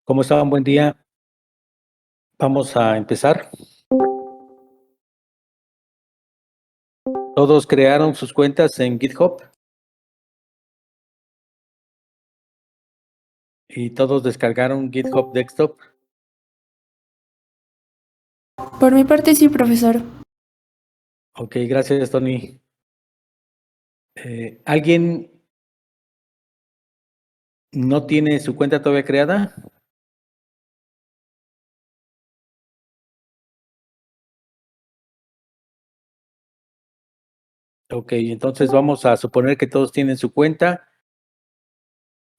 ¿Cómo estaban? Buen día. Vamos a empezar. Todos crearon sus cuentas en GitHub y todos descargaron GitHub Desktop. Por mi parte sí, profesor. Ok, gracias, Tony. ¿Alguien no tiene su cuenta todavía creada? Ok, entonces vamos a suponer que todos tienen su cuenta.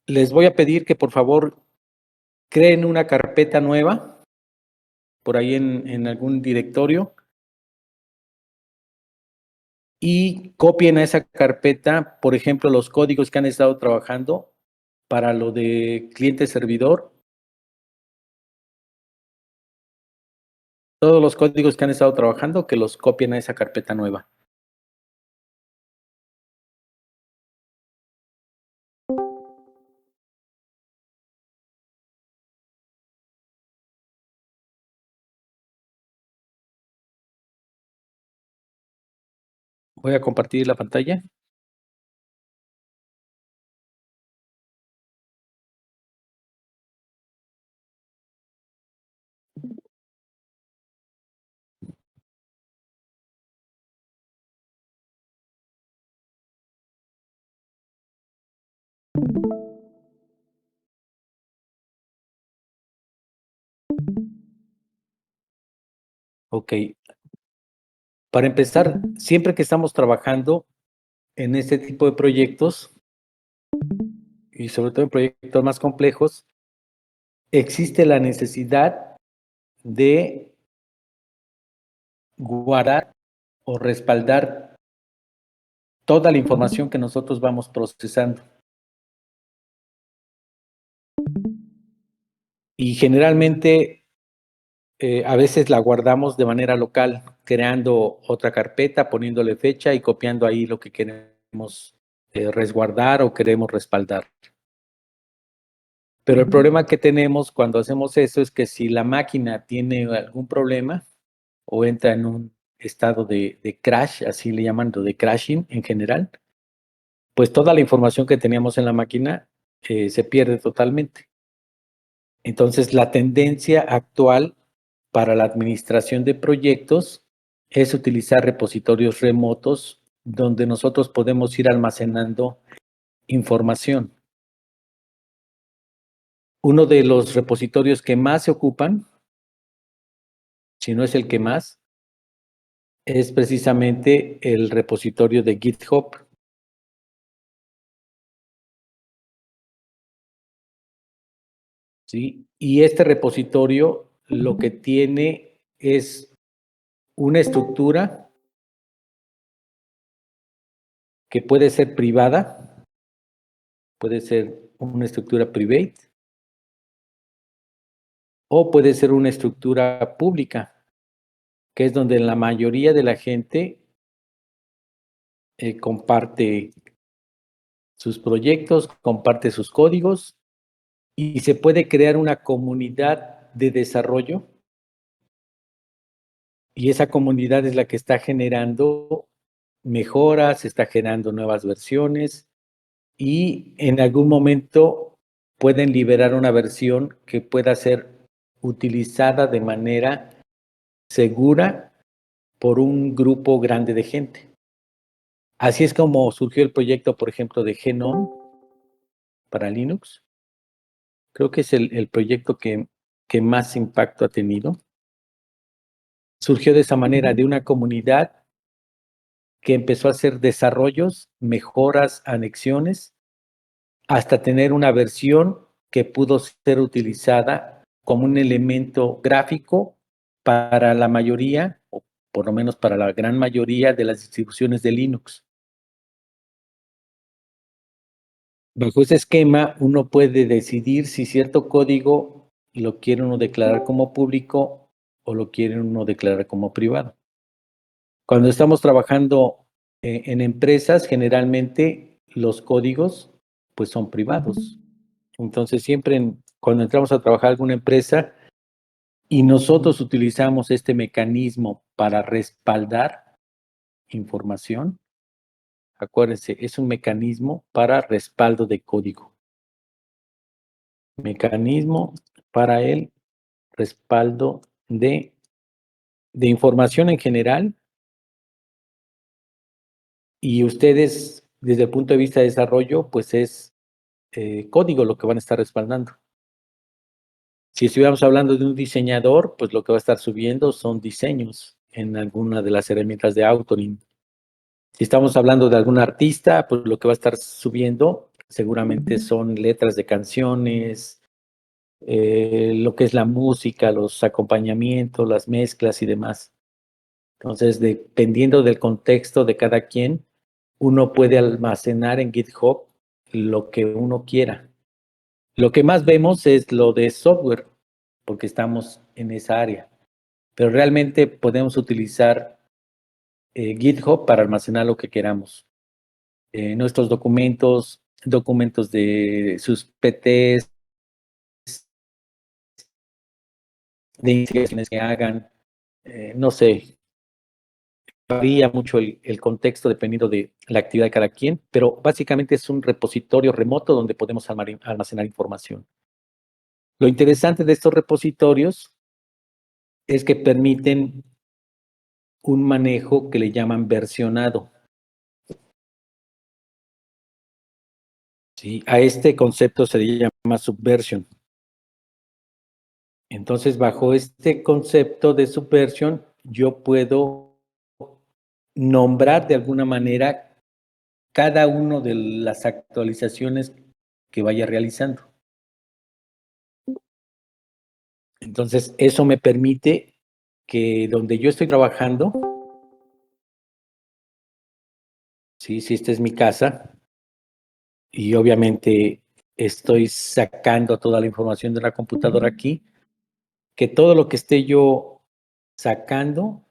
Les voy a pedir que por favor creen una carpeta nueva por ahí en algún directorio y copien a esa carpeta, por ejemplo, los códigos que han estado trabajando para lo de cliente-servidor. Todos los códigos que han estado trabajando, que los copien a esa carpeta nueva. Voy a compartir la pantalla. Ok. Para empezar, siempre que estamos trabajando en este tipo de proyectos, y sobre todo en proyectos más complejos, existe la necesidad de guardar o respaldar toda la información que nosotros vamos procesando. Y generalmente, a veces la guardamos de manera local, creando otra carpeta, poniéndole fecha y copiando ahí lo que queremos resguardar o queremos respaldar. Pero el problema que tenemos cuando hacemos eso es que si la máquina tiene algún problema o entra en un estado de crash, así le llaman, de crashing en general, pues toda la información que teníamos en la máquina se pierde totalmente. Entonces, la tendencia actual para la administración de proyectos es utilizar repositorios remotos donde nosotros podemos ir almacenando información. Uno de los repositorios que más se ocupan, si no es el que más, es precisamente el repositorio de GitHub. ¿Sí? Y este repositorio lo que tiene es una estructura que puede ser privada, puede ser una estructura private o puede ser una estructura pública, que es donde la mayoría de la gente comparte sus proyectos, comparte sus códigos y se puede crear una comunidad de desarrollo y esa comunidad es la que está generando mejoras, está generando nuevas versiones y en algún momento pueden liberar una versión que pueda ser utilizada de manera segura por un grupo grande de gente. Así es como surgió el proyecto, por ejemplo, de Genome para Linux. Creo que es el proyecto que más impacto ha tenido. surgió de esa manera, de una comunidad que empezó a hacer desarrollos, mejoras, anexiones, hasta tener una versión que pudo ser utilizada como un elemento gráfico para la mayoría, o por lo menos para la gran mayoría de las distribuciones de Linux. Bajo ese esquema, uno puede decidir si cierto código lo quiere uno declarar como público o lo quiere uno declarar como privado. Cuando estamos trabajando en empresas, generalmente los códigos pues son privados. Entonces siempre cuando entramos a trabajar en alguna empresa y nosotros utilizamos este mecanismo para respaldar información, acuérdense, es un mecanismo para respaldo de código. Mecanismo para el respaldo de información en general, y ustedes desde el punto de vista de desarrollo, pues es código lo que van a estar respaldando. Si estuviéramos hablando de un diseñador, pues lo que va a estar subiendo son diseños en alguna de las herramientas de authoring. Si estamos hablando de algún artista, pues lo que va a estar subiendo seguramente son letras de canciones, lo que es la música, los acompañamientos, las mezclas y demás. Entonces, dependiendo del contexto de cada quien, uno puede almacenar en GitHub lo que uno quiera. Lo que más vemos es lo de software, porque estamos en esa área. Pero realmente podemos utilizar GitHub para almacenar lo que queramos. Nuestros documentos, documentos de sus PTs, de investigaciones que hagan, no sé, varía mucho el contexto dependiendo de la actividad de cada quien, pero básicamente es un repositorio remoto donde podemos almacenar información. Lo interesante de estos repositorios es que permiten un manejo que le llaman versionado. ¿Sí? A este concepto se le llama subversion. Entonces, bajo este concepto de subversion, yo puedo nombrar de alguna manera cada una de las actualizaciones que vaya realizando. Entonces, eso me permite que donde yo estoy trabajando, sí, si esta es mi casa, y obviamente estoy sacando toda la información de la computadora aquí, que todo lo que esté yo sacando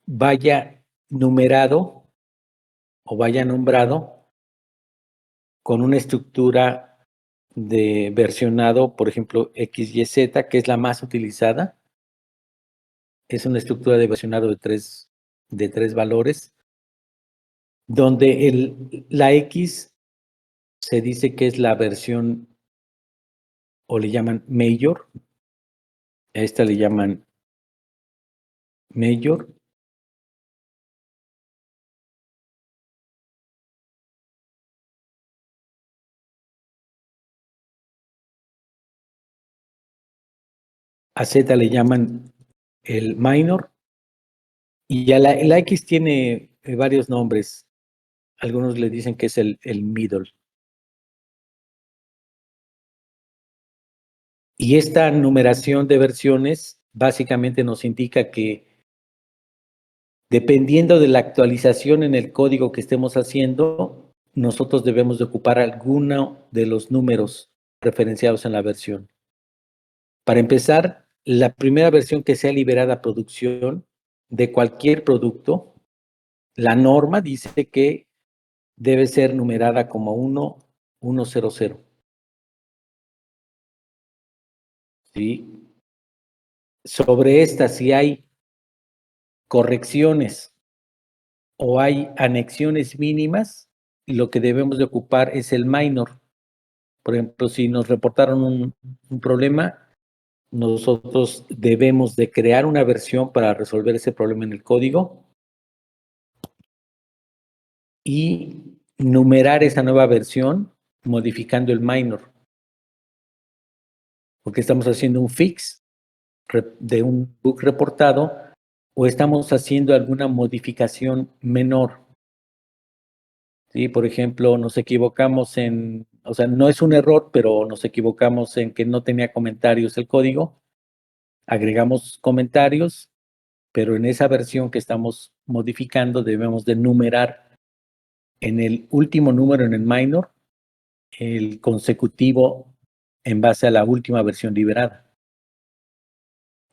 vaya numerado o vaya nombrado con una estructura de versionado, por ejemplo, XYZ, que es la más utilizada. Es una estructura de versionado de tres valores, donde la X se dice que es la versión, o le llaman mayor, a esta le llaman mayor, a Z le llaman el minor, y a la X tiene varios nombres. Algunos le dicen que es el middle. Y esta numeración de versiones básicamente nos indica que dependiendo de la actualización en el código que estemos haciendo, nosotros debemos de ocupar alguno de los números referenciados en la versión. Para empezar, la primera versión que sea liberada a producción de cualquier producto, la norma dice que debe ser numerada como 1.1.0.0. ¿Sí? Sobre esta, si hay correcciones o hay anexiones mínimas, lo que debemos de ocupar es el minor. Por ejemplo, si nos reportaron un problema, nosotros debemos de crear una versión para resolver ese problema en el código y numerar esa nueva versión modificando el minor, porque estamos haciendo un fix de un bug reportado o estamos haciendo alguna modificación menor. ¿Sí? Por ejemplo, nos equivocamos o sea, no es un error, pero nos equivocamos en que no tenía comentarios el código, agregamos comentarios, pero en esa versión que estamos modificando debemos de numerar en el último número en el minor el consecutivo en base a la última versión liberada.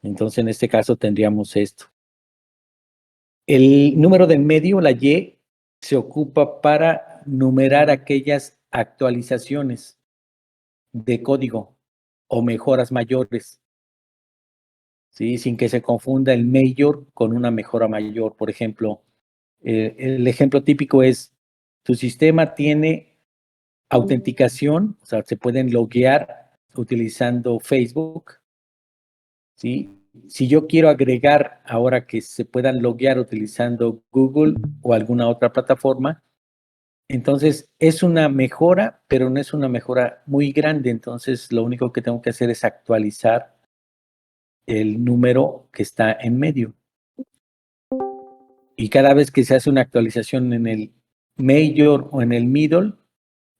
Entonces, en este caso tendríamos esto. El número del medio, la Y, se ocupa para numerar aquellas actualizaciones de código o mejoras mayores, ¿sí? Sin que se confunda el mayor con una mejora mayor. Por ejemplo, el ejemplo típico es, tu sistema tiene autenticación, o sea, se pueden loguear utilizando Facebook, ¿sí? Si yo quiero agregar ahora que se puedan loguear utilizando Google o alguna otra plataforma, entonces es una mejora, pero no es una mejora muy grande. Entonces lo único que tengo que hacer es actualizar el número que está en medio. Y cada vez que se hace una actualización en el major o en el middle,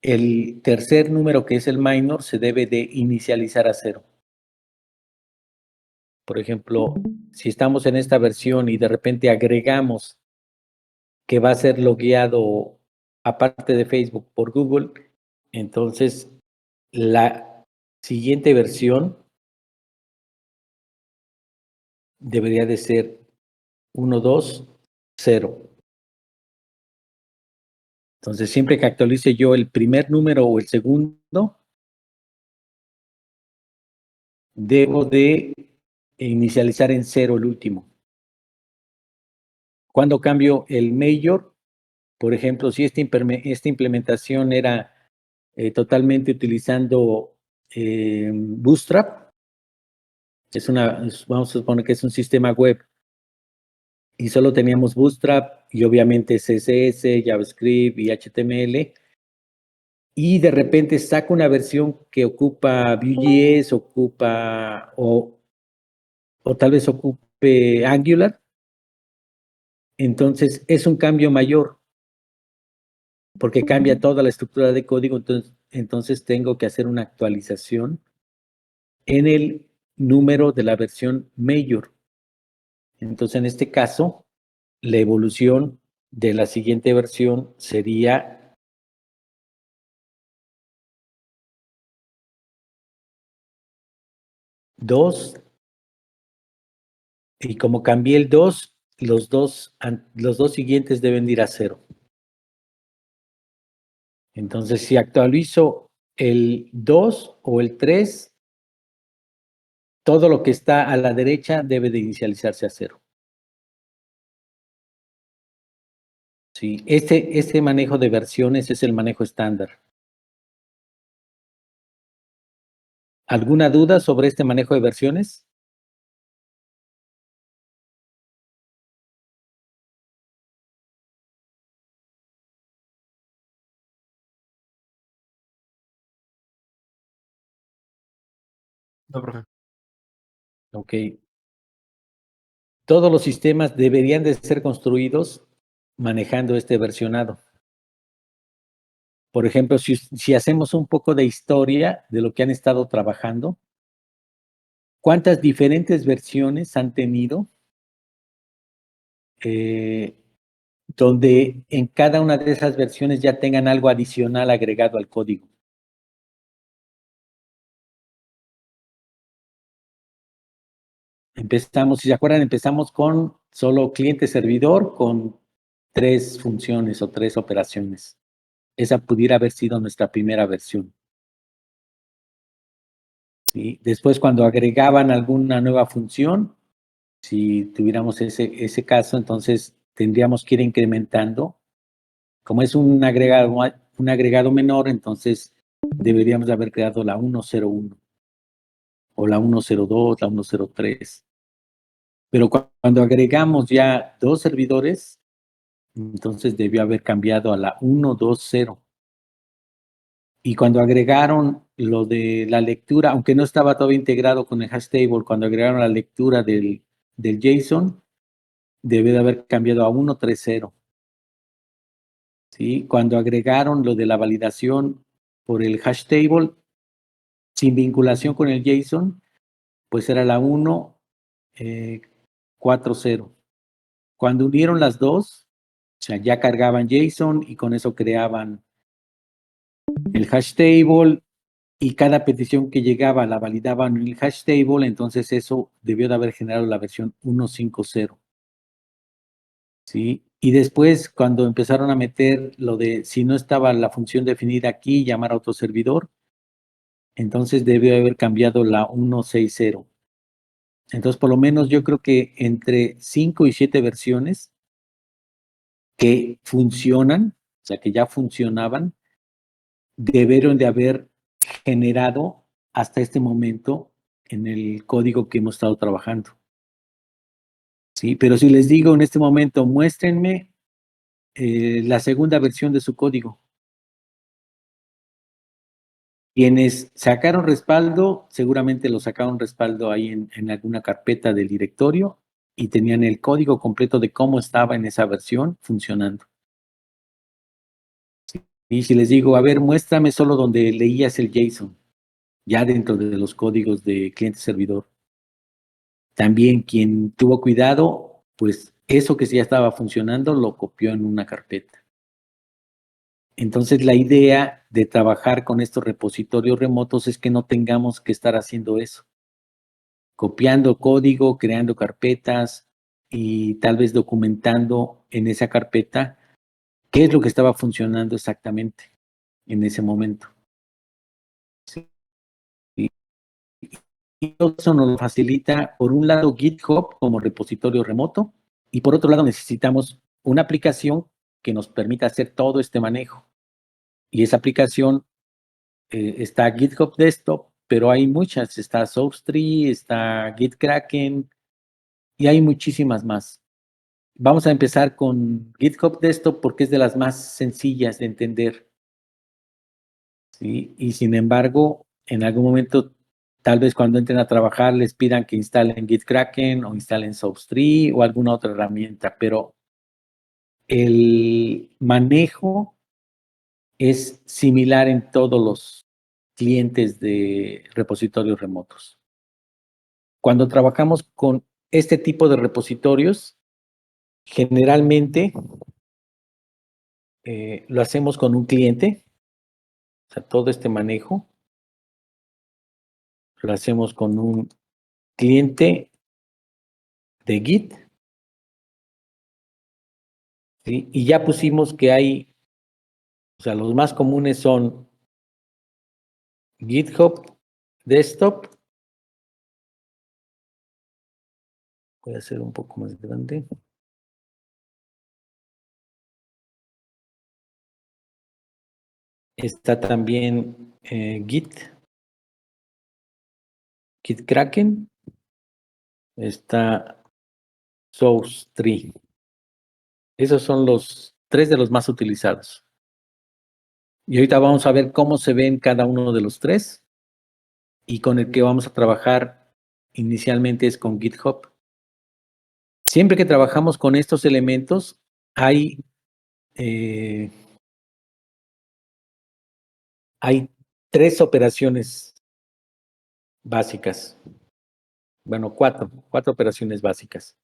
el tercer número que es el minor se debe de inicializar a 0. Por ejemplo, si estamos en esta versión y de repente agregamos que va a ser logueado aparte de Facebook por Google, entonces la siguiente versión debería de ser 120. Entonces, siempre que actualice yo el primer número o el segundo, debo de inicializar en 0 el último. Cuando cambio el major, por ejemplo, si esta implementación era totalmente utilizando Bootstrap, vamos a suponer que es un sistema web, y solo teníamos Bootstrap y obviamente CSS, JavaScript y HTML, y de repente saco una versión que ocupa Vue.js, o tal vez ocupe Angular, entonces es un cambio mayor, porque cambia toda la estructura de código, entonces tengo que hacer una actualización en el número de la versión mayor. Entonces, en este caso, la evolución de la siguiente versión sería 2, y como cambié el 2, los dos siguientes deben ir a 0. Entonces, si actualizo el 2 o el 3, todo lo que está a la derecha debe de inicializarse a 0. Sí, este manejo de versiones es el manejo estándar. ¿Alguna duda sobre este manejo de versiones? No, profe. Ok. Todos los sistemas deberían de ser construidos manejando este versionado. Por ejemplo, si hacemos un poco de historia de lo que han estado trabajando, ¿cuántas diferentes versiones han tenido? Donde en cada una de esas versiones ya tengan algo adicional agregado al código. Si se acuerdan, empezamos con solo cliente-servidor con 3 funciones o 3 operaciones. Esa pudiera haber sido nuestra primera versión. ¿Sí? Después, cuando agregaban alguna nueva función, si tuviéramos ese caso, entonces tendríamos que ir incrementando. Como es un agregado menor, entonces deberíamos de haber creado la 101 o la 102, la 103. Pero cuando agregamos ya 2 servidores, entonces debió haber cambiado a la 120. Y cuando agregaron lo de la lectura, aunque no estaba todavía integrado con el hash table, cuando agregaron la lectura del JSON, debe de haber cambiado a 130. ¿Sí? Cuando agregaron lo de la validación por el hash table, sin vinculación con el JSON, pues era la 140. Cuando unieron las dos, o sea, ya cargaban JSON y con eso creaban el hash table y cada petición que llegaba la validaban en el hash table, entonces eso debió de haber generado la versión 150. ¿Sí? Y después, cuando empezaron a meter lo de si no estaba la función definida aquí, llamar a otro servidor, entonces debió haber cambiado la 160. Entonces, por lo menos yo creo que entre 5 y 7 versiones que funcionan, o sea, que ya funcionaban, debieron de haber generado hasta este momento en el código que hemos estado trabajando. Sí, pero si les digo en este momento, muéstrenme la segunda versión de su código. Quienes sacaron respaldo, seguramente lo sacaron respaldo ahí en alguna carpeta del directorio y tenían el código completo de cómo estaba en esa versión funcionando. Y si les digo, a ver, muéstrame solo donde leías el JSON, ya dentro de los códigos de cliente-servidor. También quien tuvo cuidado, pues eso que ya estaba funcionando lo copió en una carpeta. Entonces la idea de trabajar con estos repositorios remotos es que no tengamos que estar haciendo eso. Copiando código, creando carpetas y tal vez documentando en esa carpeta qué es lo que estaba funcionando exactamente en ese momento. Sí. Y eso nos lo facilita, por un lado, GitHub como repositorio remoto, y por otro lado necesitamos una aplicación que nos permita hacer todo este manejo. Y esa aplicación está GitHub Desktop, pero hay muchas. Está SourceTree, está GitKraken y hay muchísimas más. Vamos a empezar con GitHub Desktop porque es de las más sencillas de entender. ¿Sí? Y sin embargo, en algún momento, tal vez cuando entren a trabajar, les pidan que instalen GitKraken o instalen SourceTree o alguna otra herramienta, pero el manejo es similar en todos los clientes de repositorios remotos. Cuando trabajamos con este tipo de repositorios, generalmente lo hacemos con un cliente, o sea, todo este manejo lo hacemos con un cliente de Git, ¿sí? Y ya pusimos que hay, o sea, los más comunes son GitHub Desktop. Voy a hacer un poco más grande. Está también GitKraken. Está SourceTree. Esos son los 3 de los más utilizados. Y ahorita vamos a ver cómo se ven cada uno de los 3. Y con el que vamos a trabajar inicialmente es con GitHub. Siempre que trabajamos con estos elementos, hay 3 operaciones básicas. Bueno, 4 operaciones básicas.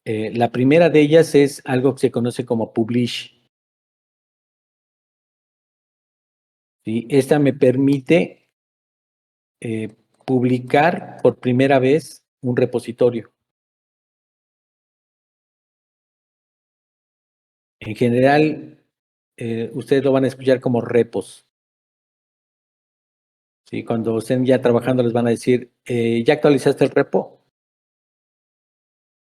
La primera de ellas es algo que se conoce como publish. ¿Sí? Esta me permite publicar por primera vez un repositorio. En general, ustedes lo van a escuchar como repos. ¿Sí? Cuando estén ya trabajando les van a decir, ¿ya actualizaste el repo?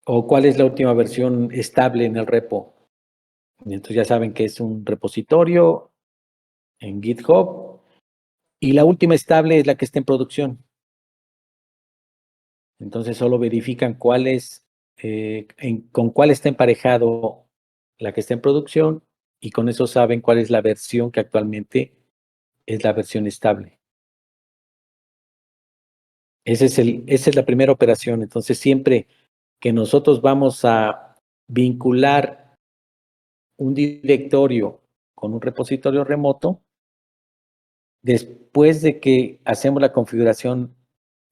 ¿O cuál es la última versión estable en el repo? Y entonces ya saben que es un repositorio en GitHub y la última estable es la que está en producción. Entonces solo verifican con cuál está emparejado la que está en producción y con eso saben cuál es la versión que actualmente es la versión estable. Esa es la primera operación. Entonces, siempre que nosotros vamos a vincular un directorio con un repositorio remoto, después de que hacemos la configuración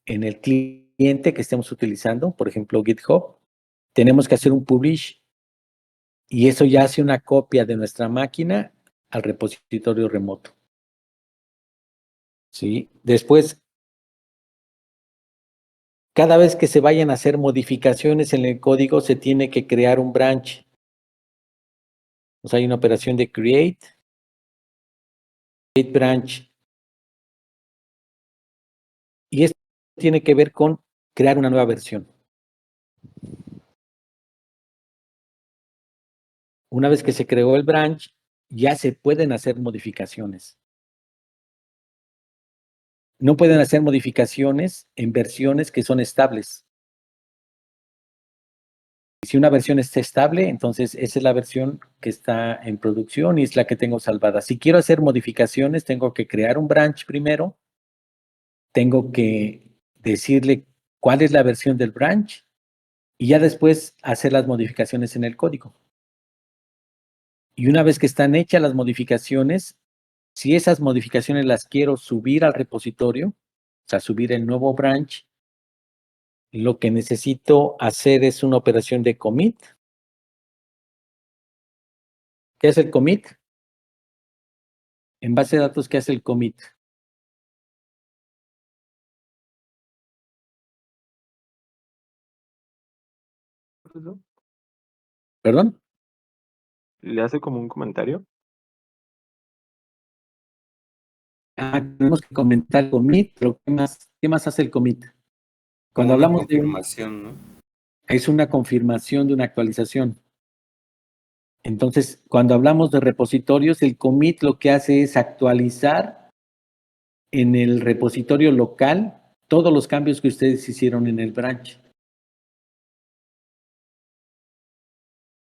en el cliente que estemos utilizando, por ejemplo GitHub, tenemos que hacer un publish y eso ya hace una copia de nuestra máquina al repositorio remoto. ¿Sí? Después, cada vez que se vayan a hacer modificaciones en el código, se tiene que crear un branch. O sea, hay una operación de create branch. Y esto tiene que ver con crear una nueva versión. Una vez que se creó el branch, ya se pueden hacer modificaciones. No pueden hacer modificaciones en versiones que son estables. Si una versión está estable, entonces esa es la versión que está en producción y es la que tengo salvada. Si quiero hacer modificaciones, tengo que crear un branch primero, tengo que decirle cuál es la versión del branch y ya después hacer las modificaciones en el código. Y una vez que están hechas las modificaciones, si esas modificaciones las quiero subir al repositorio, o sea, subir el nuevo branch, lo que necesito hacer es una operación de commit. ¿Qué es el commit? En base de datos, ¿qué hace el commit? ¿Perdón? ¿Le hace como un comentario? Tenemos que comentar el commit, pero ¿qué más hace el commit? Cuando Como una hablamos de confirmación, ¿no? es una confirmación de una actualización. Entonces, cuando hablamos de repositorios, el commit lo que hace es actualizar en el repositorio local todos los cambios que ustedes hicieron en el branch.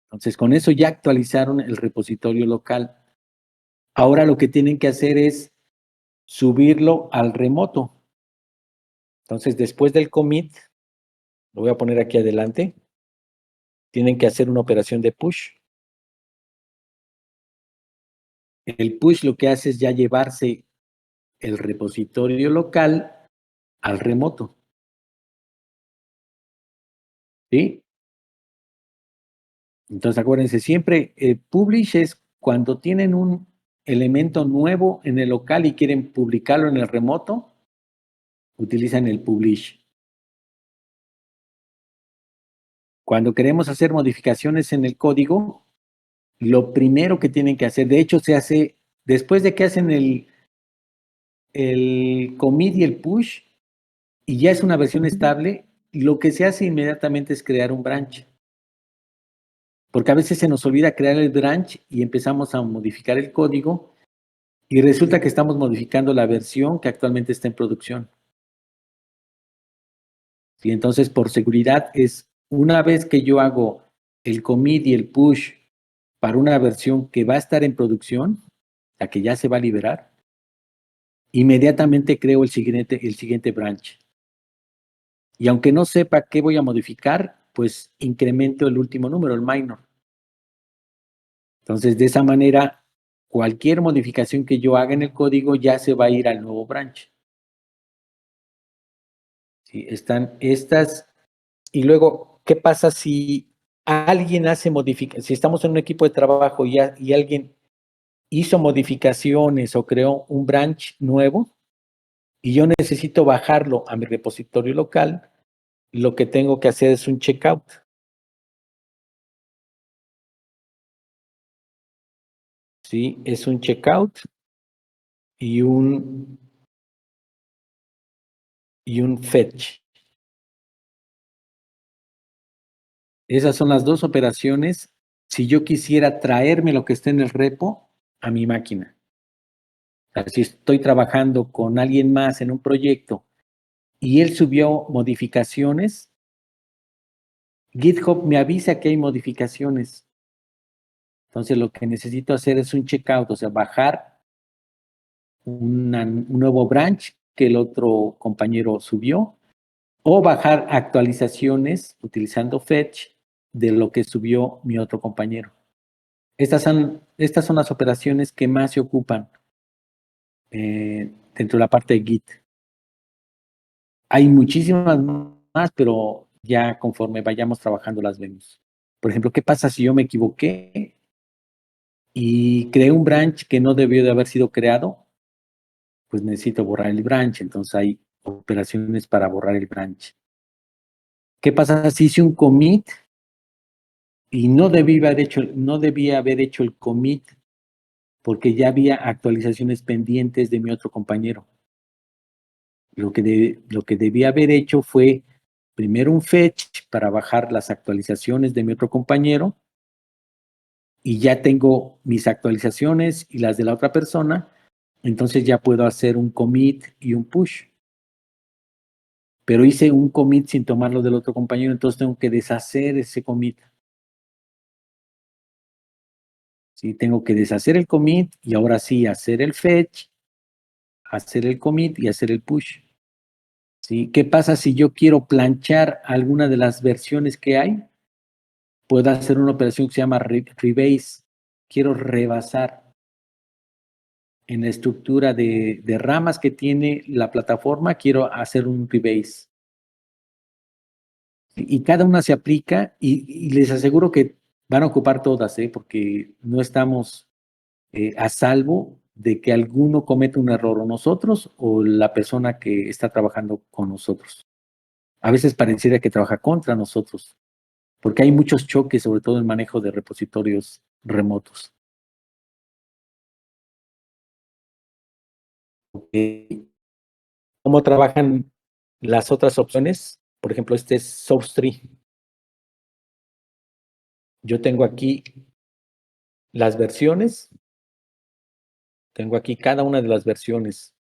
Entonces, con eso ya actualizaron el repositorio local. Ahora lo que tienen que hacer es subirlo al remoto. Entonces, después del commit, lo voy a poner aquí adelante, tienen que hacer una operación de push. El push lo que hace es ya llevarse el repositorio local al remoto. ¿Sí? Entonces, acuérdense, siempre publish es cuando tienen un elemento nuevo en el local y quieren publicarlo en el remoto, utilizan el publish. Cuando queremos hacer modificaciones en el código, lo primero que tienen que hacer, de hecho se hace, después de que hacen el commit y el push, y ya es una versión estable, lo que se hace inmediatamente es crear un branch. Porque a veces se nos olvida crear el branch y empezamos a modificar el código y resulta que estamos modificando la versión que actualmente está en producción. Y entonces, por seguridad, es una vez que yo hago el commit y el push para una versión que va a estar en producción, la que ya se va a liberar, inmediatamente creo el siguiente branch. Y aunque no sepa qué voy a modificar, pues incremento el último número, el minor. Entonces, de esa manera, cualquier modificación que yo haga en el código ya se va a ir al nuevo branch. ¿Sí? Están estas. Y luego, ¿qué pasa si alguien hace modificaciones? Si estamos en un equipo de trabajo y alguien hizo modificaciones o creó un branch nuevo y yo necesito bajarlo a mi repositorio local, lo que tengo que hacer es un checkout. ¿Sí? Es un checkout y un fetch. Esas son las dos operaciones si yo quisiera traerme lo que está en el repo a mi máquina. O sea, si estoy trabajando con alguien más en un proyecto y él subió modificaciones, GitHub me avisa que hay modificaciones. Entonces lo que necesito hacer es un checkout, o sea, bajar un nuevo branch que el otro compañero subió, o bajar actualizaciones utilizando fetch de lo que subió mi otro compañero. Estas son las operaciones que más se ocupan dentro de la parte de Git. Hay muchísimas más, pero ya conforme vayamos trabajando las vemos. Por ejemplo, ¿qué pasa si yo me equivoqué y creé un branch que no debió de haber sido creado? Pues necesito borrar el branch, entonces hay operaciones para borrar el branch. ¿Qué pasa si hice un commit y no debía haber hecho el commit porque ya había actualizaciones pendientes de mi otro compañero? Lo que debía haber hecho fue primero un fetch para bajar las actualizaciones de mi otro compañero y ya tengo mis actualizaciones y las de la otra persona, entonces ya puedo hacer un commit y un push. Pero hice un commit sin tomarlo del otro compañero, entonces tengo que deshacer ese commit. Sí, tengo que deshacer el commit y ahora sí hacer el fetch, hacer el commit y hacer el push. ¿Sí? ¿Qué pasa si yo quiero planchar alguna de las versiones que hay? Puedo hacer una operación que se llama rebase. Quiero rebasar en la estructura de ramas que tiene la plataforma, quiero hacer un rebase. Y cada una se aplica y les aseguro que van a ocupar todas, porque no estamos a salvo de que alguno cometa un error, o nosotros o la persona que está trabajando con nosotros. A veces pareciera que trabaja contra nosotros, porque hay muchos choques, sobre todo en manejo de repositorios remotos. ¿Cómo trabajan las otras opciones? Por ejemplo, este es SourceTree. Yo tengo aquí las versiones, tengo aquí cada una de las versiones.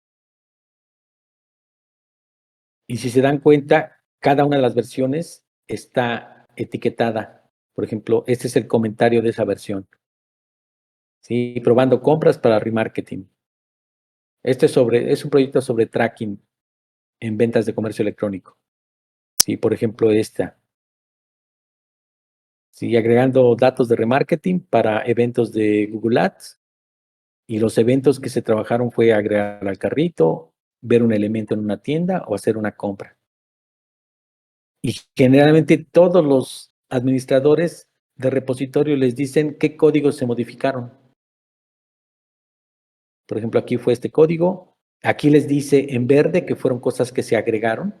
Y si se dan cuenta, cada una de las versiones está etiquetada. Por ejemplo, este es el comentario de esa versión. ¿Sí? Probando compras para remarketing. Este es un proyecto sobre tracking en ventas de comercio electrónico. Sí, por ejemplo, esta. Sí, agregando datos de remarketing para eventos de Google Ads. Y los eventos que se trabajaron fue agregar al carrito, ver un elemento en una tienda o hacer una compra. Y generalmente todos los administradores de repositorio les dicen qué códigos se modificaron. Por ejemplo, aquí fue este código. Aquí les dice en verde que fueron cosas que se agregaron.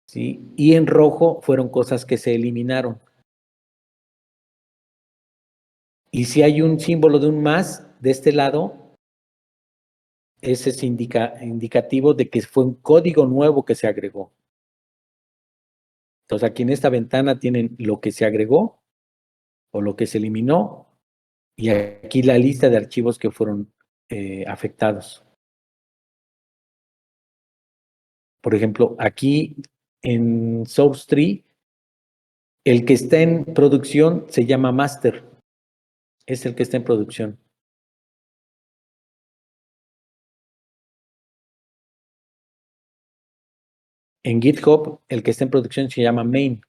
¿Sí? Y en rojo fueron cosas que se eliminaron. Y si hay un símbolo de un más de este lado, ese es indicativo de que fue un código nuevo que se agregó. Entonces aquí en esta ventana tienen lo que se agregó o lo que se eliminó y aquí la lista de archivos que fueron afectados. Por ejemplo, aquí en SourceTree, el que está en producción se llama master. Es el que está en producción. En GitHub, el que está en producción se llama main.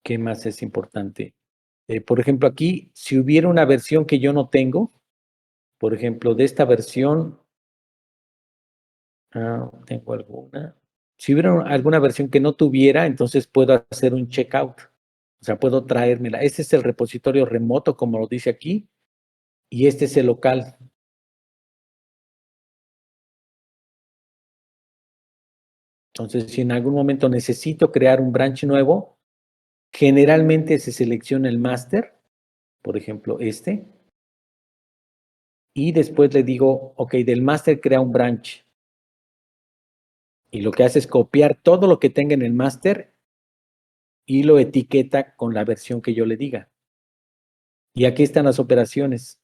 ¿Qué más es importante? Por ejemplo, aquí, si hubiera una versión que yo no tengo, por ejemplo, de esta versión, tengo alguna. Si hubiera alguna versión que no tuviera, entonces puedo hacer un checkout. O sea, puedo traérmela. Este es el repositorio remoto, como lo dice aquí, y este es el local. Entonces, si en algún momento necesito crear un branch nuevo, generalmente se selecciona el master, por ejemplo, este, y después le digo, ok, del master crea un branch. Y lo que hace es copiar todo lo que tenga en el master y lo etiqueta con la versión que yo le diga. Y aquí están las operaciones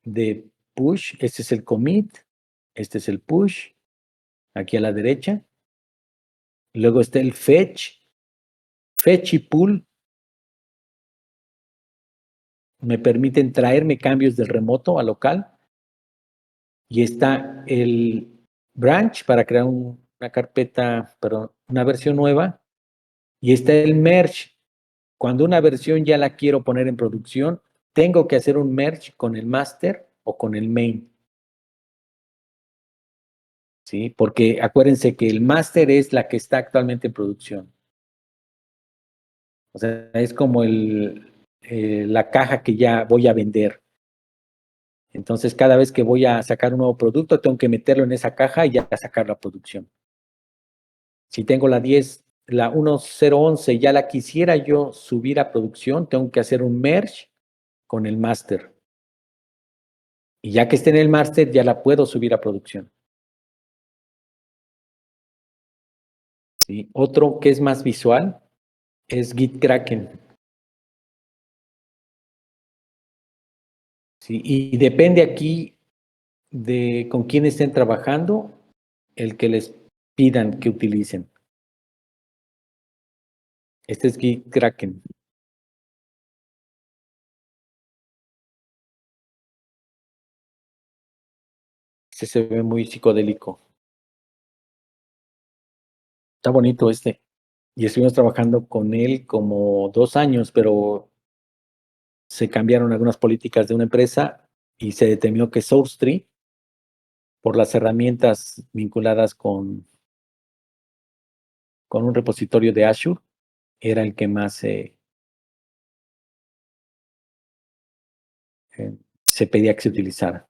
de push. Este es el commit, este es el push, aquí a la derecha. Luego está el fetch, Fetch y Pull me permiten traerme cambios del remoto a local. Y está el branch para crear una carpeta, perdón, una versión nueva. Y está el merge. Cuando una versión ya la quiero poner en producción, tengo que hacer un merge con el master o con el main. ¿Sí? Porque acuérdense que el master es la que está actualmente en producción. O sea, es como la caja que ya voy a vender. Entonces, cada vez que voy a sacar un nuevo producto, tengo que meterlo en esa caja y ya sacar la producción. Si tengo la 10, la 1011, ya la quisiera yo subir a producción, tengo que hacer un merge con el master. Y ya que esté en el master, ya la puedo subir a producción. ¿Sí? Otro que es más visual es GitKraken. ¿Sí? Y depende aquí de con quién estén trabajando, el que les pidan que utilicen. Este es GitKraken. Este se ve muy psicodélico. Está bonito este. Y estuvimos trabajando con él como 2 años, pero se cambiaron algunas políticas de una empresa y se determinó que SourceTree, por las herramientas vinculadas con un repositorio de Azure, era el que más se pedía que se utilizara.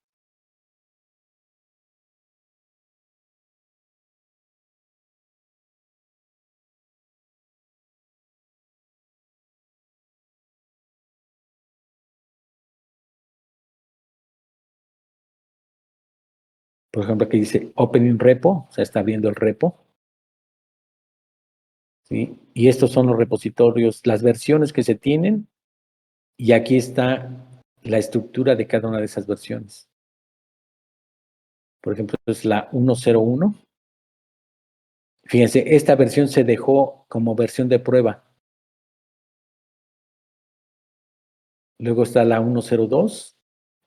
Por ejemplo, aquí dice Opening Repo, o sea, está abriendo el repo. ¿Sí? Y estos son los repositorios, las versiones que se tienen, y aquí está la estructura de cada una de esas versiones. Por ejemplo, es la 101. Fíjense, esta versión se dejó como versión de prueba. Luego está la 102,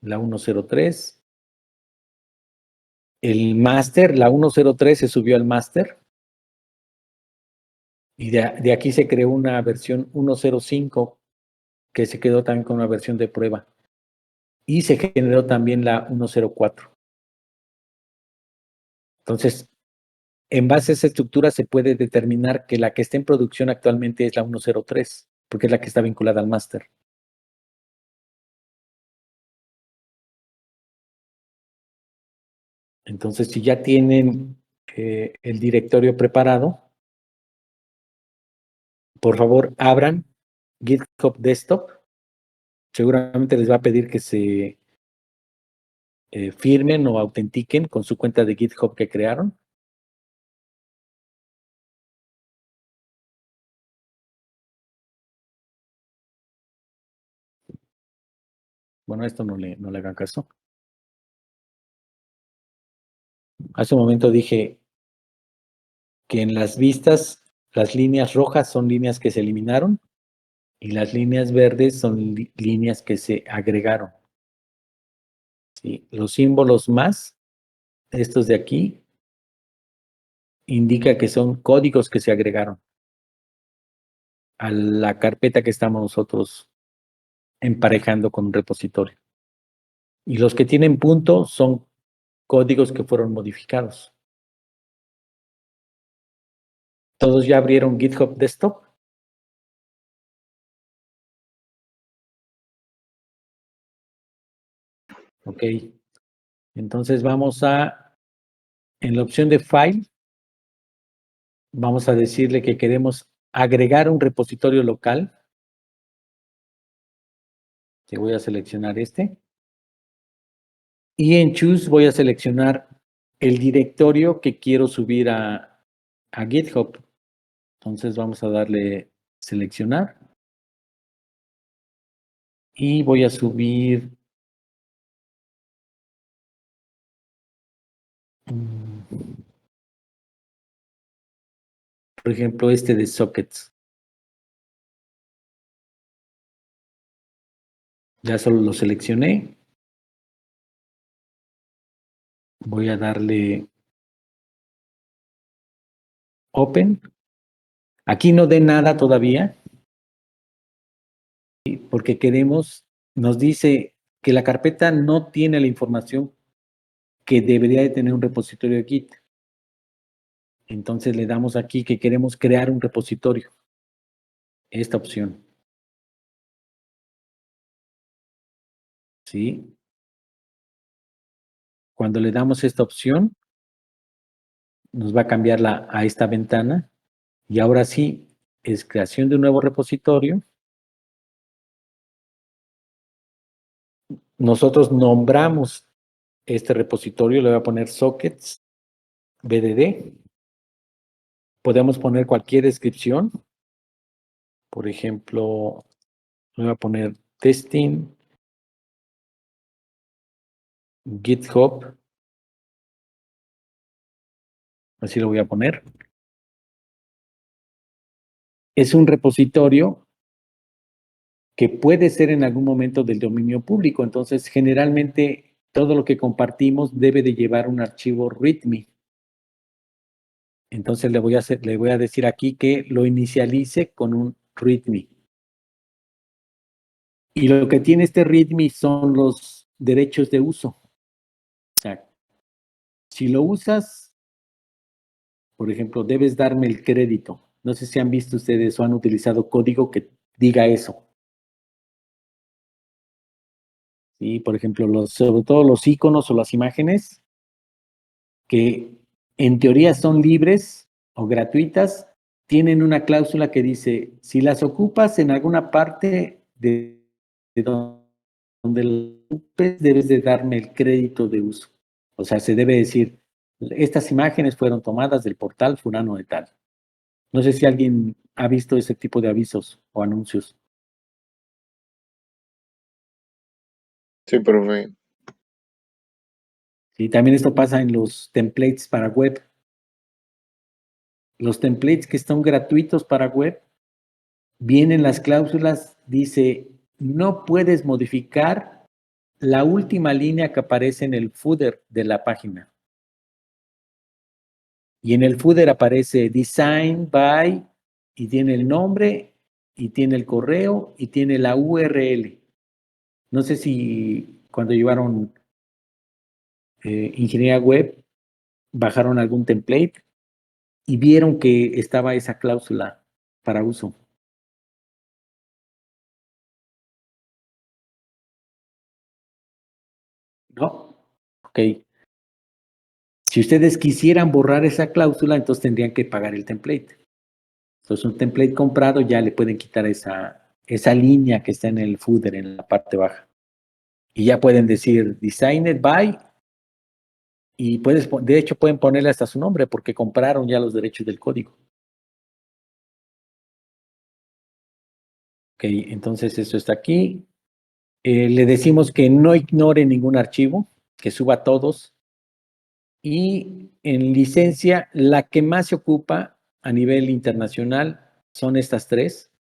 la 103. El máster, la 103 se subió al máster. Y de aquí se creó una versión 105 que se quedó también con una versión de prueba. Y se generó también la 104. Entonces, en base a esa estructura se puede determinar que la que está en producción actualmente es la 103, porque es la que está vinculada al máster. Entonces, si ya tienen el directorio preparado, por favor, abran GitHub Desktop. Seguramente les va a pedir que se firmen o autentiquen con su cuenta de GitHub que crearon. Bueno, esto no le hagan caso. Hace un momento dije que en las vistas, las líneas rojas son líneas que se eliminaron y las líneas verdes son líneas que se agregaron. ¿Sí? Los símbolos más, estos de aquí, indica que son códigos que se agregaron a la carpeta que estamos nosotros emparejando con un repositorio. Y los que tienen punto son códigos que fueron modificados. ¿Todos ya abrieron GitHub Desktop? Ok. Entonces vamos en la opción de File, vamos a decirle que queremos agregar un repositorio local. Que voy a seleccionar este. Y en Choose voy a seleccionar el directorio que quiero subir a GitHub. Entonces vamos a darle seleccionar. Y voy a subir por ejemplo, este de sockets. Ya solo lo seleccioné. Voy a darle Open. Aquí no dé nada todavía, porque nos dice que la carpeta no tiene la información que debería de tener un repositorio de Git. Entonces le damos aquí que queremos crear un repositorio. Esta opción. ¿Sí? Cuando le damos esta opción, nos va a cambiar a esta ventana. Y ahora sí, es creación de un nuevo repositorio. Nosotros nombramos este repositorio, le voy a poner sockets BDD. Podemos poner cualquier descripción. Por ejemplo, le voy a poner testing GitHub. Así lo voy a poner. Es un repositorio que puede ser en algún momento del dominio público. Entonces, generalmente, todo lo que compartimos debe de llevar un archivo README. Entonces, le voy a decir aquí que lo inicialice con un README. Y lo que tiene este README son los derechos de uso. O sea, si lo usas, por ejemplo, debes darme el crédito. No sé si han visto ustedes o han utilizado código que diga eso. ¿Sí? Por ejemplo, sobre todo los iconos o las imágenes que en teoría son libres o gratuitas, tienen una cláusula que dice, si las ocupas en alguna parte de donde las ocupes, debes de darme el crédito de uso. O sea, se debe decir, estas imágenes fueron tomadas del portal fulano de tal. No sé si alguien ha visto ese tipo de avisos o anuncios. Sí, profe. Y también esto pasa en los templates para web. Los templates que están gratuitos para web, vienen las cláusulas, dice, no puedes modificar la última línea que aparece en el footer de la página. Y en el footer aparece design by, y tiene el nombre, y tiene el correo, y tiene la URL. No sé si cuando llevaron ingeniería web, bajaron algún template y vieron que estaba esa cláusula para uso. ¿No? Ok. Si ustedes quisieran borrar esa cláusula, entonces tendrían que pagar el template. Entonces, un template comprado ya le pueden quitar esa línea que está en el footer, en la parte baja. Y ya pueden decir designed by, y de hecho pueden ponerle hasta su nombre porque compraron ya los derechos del código. Ok, entonces eso está aquí. Le decimos que no ignore ningún archivo, que suba todos. Y en licencia, la que más se ocupa a nivel internacional son estas tres.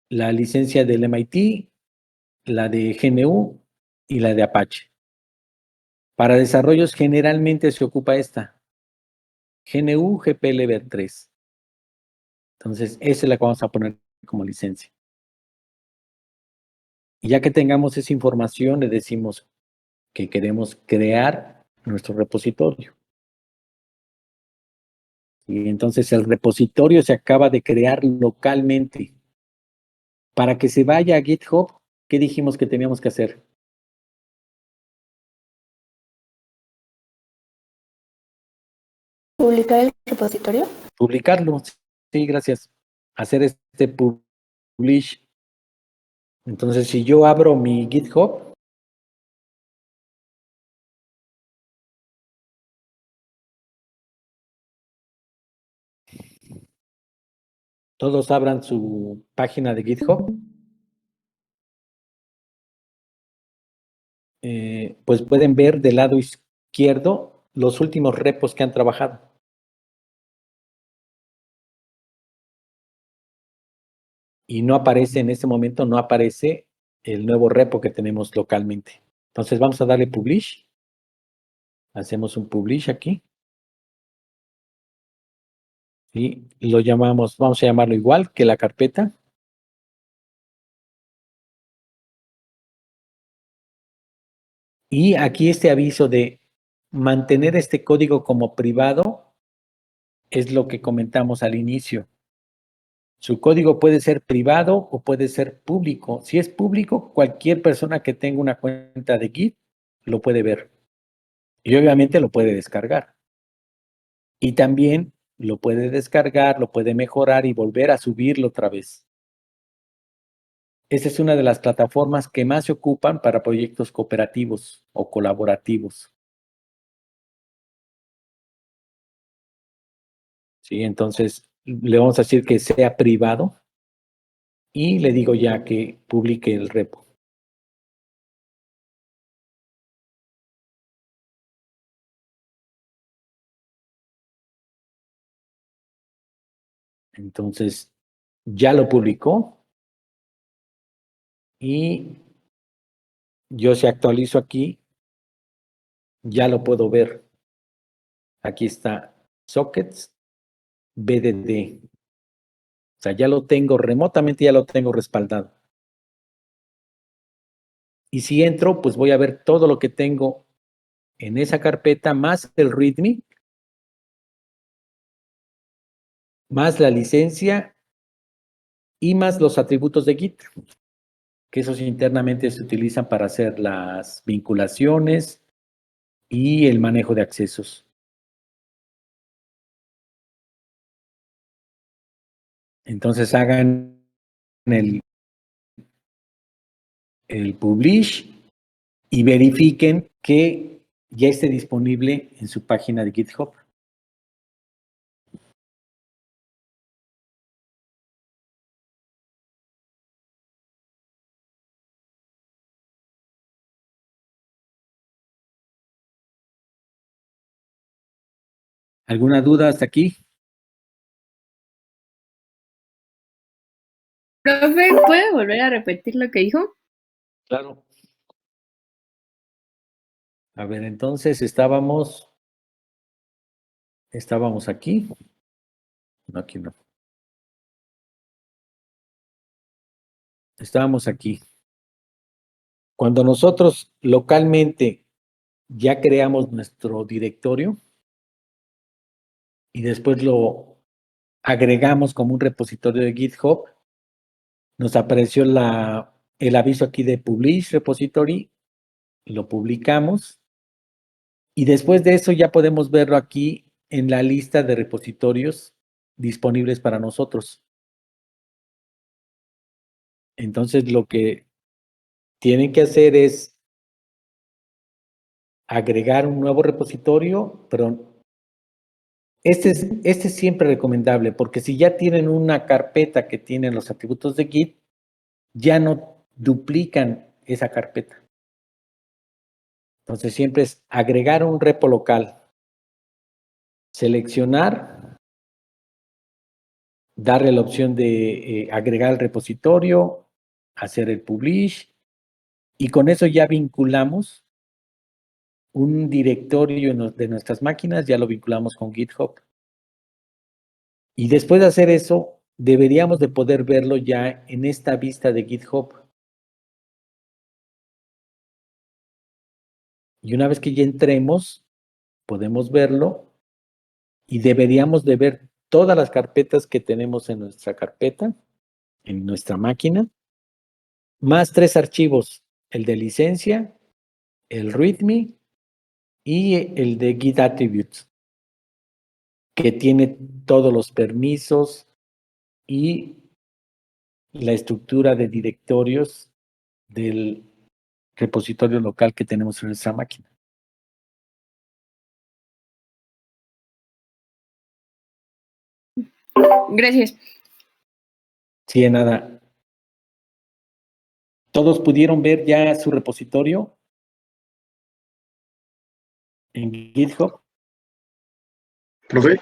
La licencia del MIT, la de GNU y la de Apache. Para desarrollos generalmente se ocupa esta, GNU GPL 3. Entonces, esa es la que vamos a poner como licencia. Y ya que tengamos esa información, le decimos que queremos crear nuestro repositorio. Y entonces el repositorio se acaba de crear localmente. Para que se vaya a GitHub, ¿qué dijimos que teníamos que hacer? ¿Publicar el repositorio? Publicarlo. Sí, gracias. Hacer este publish. Entonces, si yo abro mi GitHub, todos abran su página de GitHub, pues pueden ver del lado izquierdo los últimos repos que han trabajado. Y no aparece en este momento, no aparece el nuevo repo que tenemos localmente. Entonces vamos a darle publish. Hacemos un publish aquí. Y lo llamamos, vamos a llamarlo igual que la carpeta. Y aquí este aviso de mantener este código como privado es lo que comentamos al inicio. Su código puede ser privado o puede ser público. Si es público, cualquier persona que tenga una cuenta de Git lo puede ver. Y obviamente lo puede descargar. Y también lo puede descargar, lo puede mejorar y volver a subirlo otra vez. Esta es una de las plataformas que más se ocupan para proyectos cooperativos o colaborativos. ¿Sí? Entonces, le vamos a decir que sea privado y le digo ya que publique el repo. Entonces, ya lo publicó y yo si actualizo aquí, ya lo puedo ver. Aquí está sockets BDD. O sea, ya lo tengo remotamente, ya lo tengo respaldado. Y si entro, pues voy a ver todo lo que tengo en esa carpeta, más el README, más la licencia y más los atributos de Git, que esos internamente se utilizan para hacer las vinculaciones y el manejo de accesos. Entonces hagan el publish y verifiquen que ya esté disponible en su página de GitHub. ¿Alguna duda hasta aquí? Profe, ¿puede volver a repetir lo que dijo? Claro. A ver, entonces estábamos aquí. No, aquí no. Estábamos aquí. Cuando nosotros localmente ya creamos nuestro directorio y después lo agregamos como un repositorio de GitHub, nos apareció el aviso aquí de Publish Repository, lo publicamos y después de eso ya podemos verlo aquí en la lista de repositorios disponibles para nosotros. Entonces lo que tienen que hacer es agregar un nuevo repositorio, pero este es siempre recomendable, porque si ya tienen una carpeta que tiene los atributos de Git, ya no duplican esa carpeta. Entonces siempre es agregar un repo local, seleccionar, darle la opción de agregar el repositorio, hacer el publish, y con eso ya vinculamos un directorio de nuestras máquinas, ya lo vinculamos con GitHub. Y después de hacer eso, deberíamos de poder verlo ya en esta vista de GitHub. Y una vez que ya entremos, podemos verlo y deberíamos de ver todas las carpetas que tenemos en nuestra carpeta, en nuestra máquina, más 3 archivos, el de licencia, el README y el de Git Attributes, que tiene todos los permisos y la estructura de directorios del repositorio local que tenemos en nuestra máquina. Gracias. Sí, de nada. ¿Todos pudieron ver ya su repositorio en GitHub? Profe,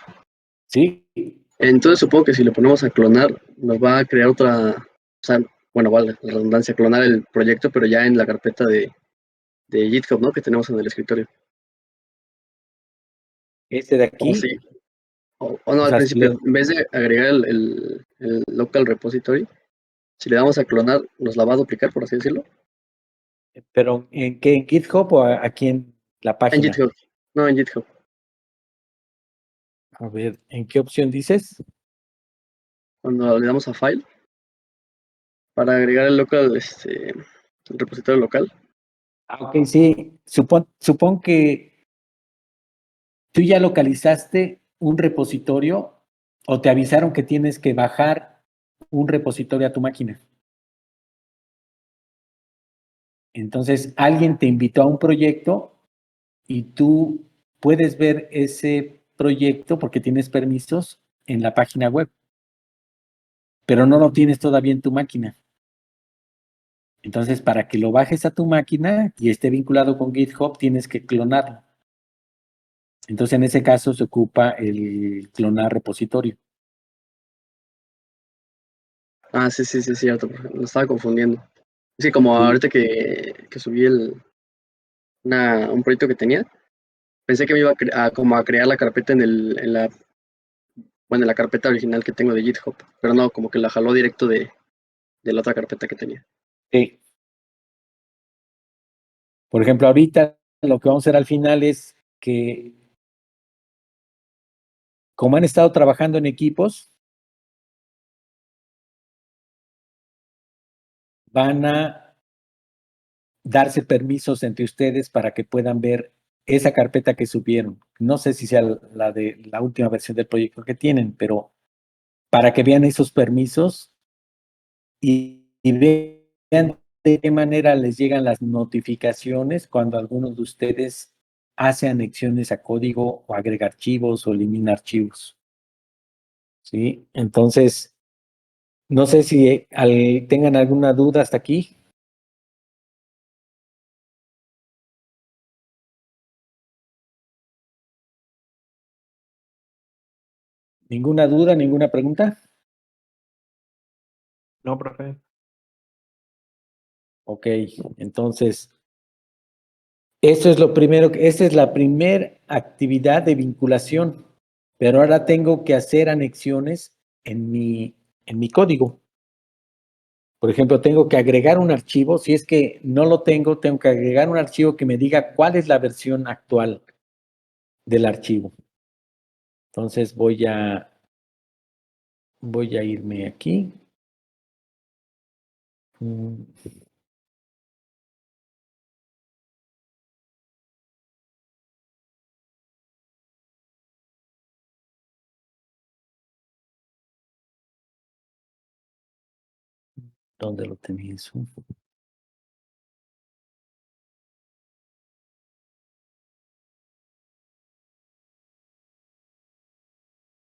Sí. entonces supongo que si lo ponemos a clonar, nos va a crear otra, o sea, bueno, vale, la redundancia, clonar el proyecto, pero ya en la carpeta de GitHub, ¿no? Que tenemos en el escritorio. Este de O aquí, sí, o no, o al sea, si principio, le- en vez de agregar el local repository, si le damos a clonar, nos la va a duplicar, por así decirlo. pero ¿en qué? ¿En GitHub o aquí en la En página? GitHub, no en GitHub. A ver, ¿en qué opción dices? Cuando le damos a file, para agregar el local, el repositorio local. Ok, sí. Supón que tú ya localizaste un repositorio o te avisaron que tienes que bajar un repositorio a tu máquina. Entonces, alguien te invitó a un proyecto y tú puedes ver ese proyecto porque tienes permisos en la página web, pero no lo tienes todavía en tu máquina. Entonces, para que lo bajes a tu máquina y esté vinculado con GitHub, tienes que clonarlo. Entonces, en ese caso se ocupa el clonar repositorio. Ah, sí, cierto, lo estaba confundiendo. Sí, como Sí. ahorita que subí un proyecto que tenía, pensé que me iba como a crear la carpeta en la carpeta original que tengo de GitHub, pero no, como que la jaló directo de la otra carpeta que tenía. Sí. Por ejemplo, ahorita lo que vamos a hacer al final es que, como han estado trabajando en equipos, van a darse permisos entre ustedes para que puedan ver esa carpeta que subieron. No sé si sea la de la última versión del proyecto que tienen, pero para que vean esos permisos y vean de qué manera les llegan las notificaciones cuando algunos de ustedes hace anexiones a código o agrega archivos o elimina archivos. ¿Sí? Entonces, no sé si tengan alguna duda hasta aquí. ¿Ninguna duda, ninguna pregunta? No, profe. Ok, entonces, eso es lo primero, esta es la primera actividad de vinculación, pero ahora tengo que hacer anexiones en mi código. Por ejemplo, tengo que agregar un archivo, si es que no lo tengo, tengo que agregar un archivo que me diga cuál es la versión actual del archivo. Entonces voy a irme aquí. ¿Dónde lo tenía eso?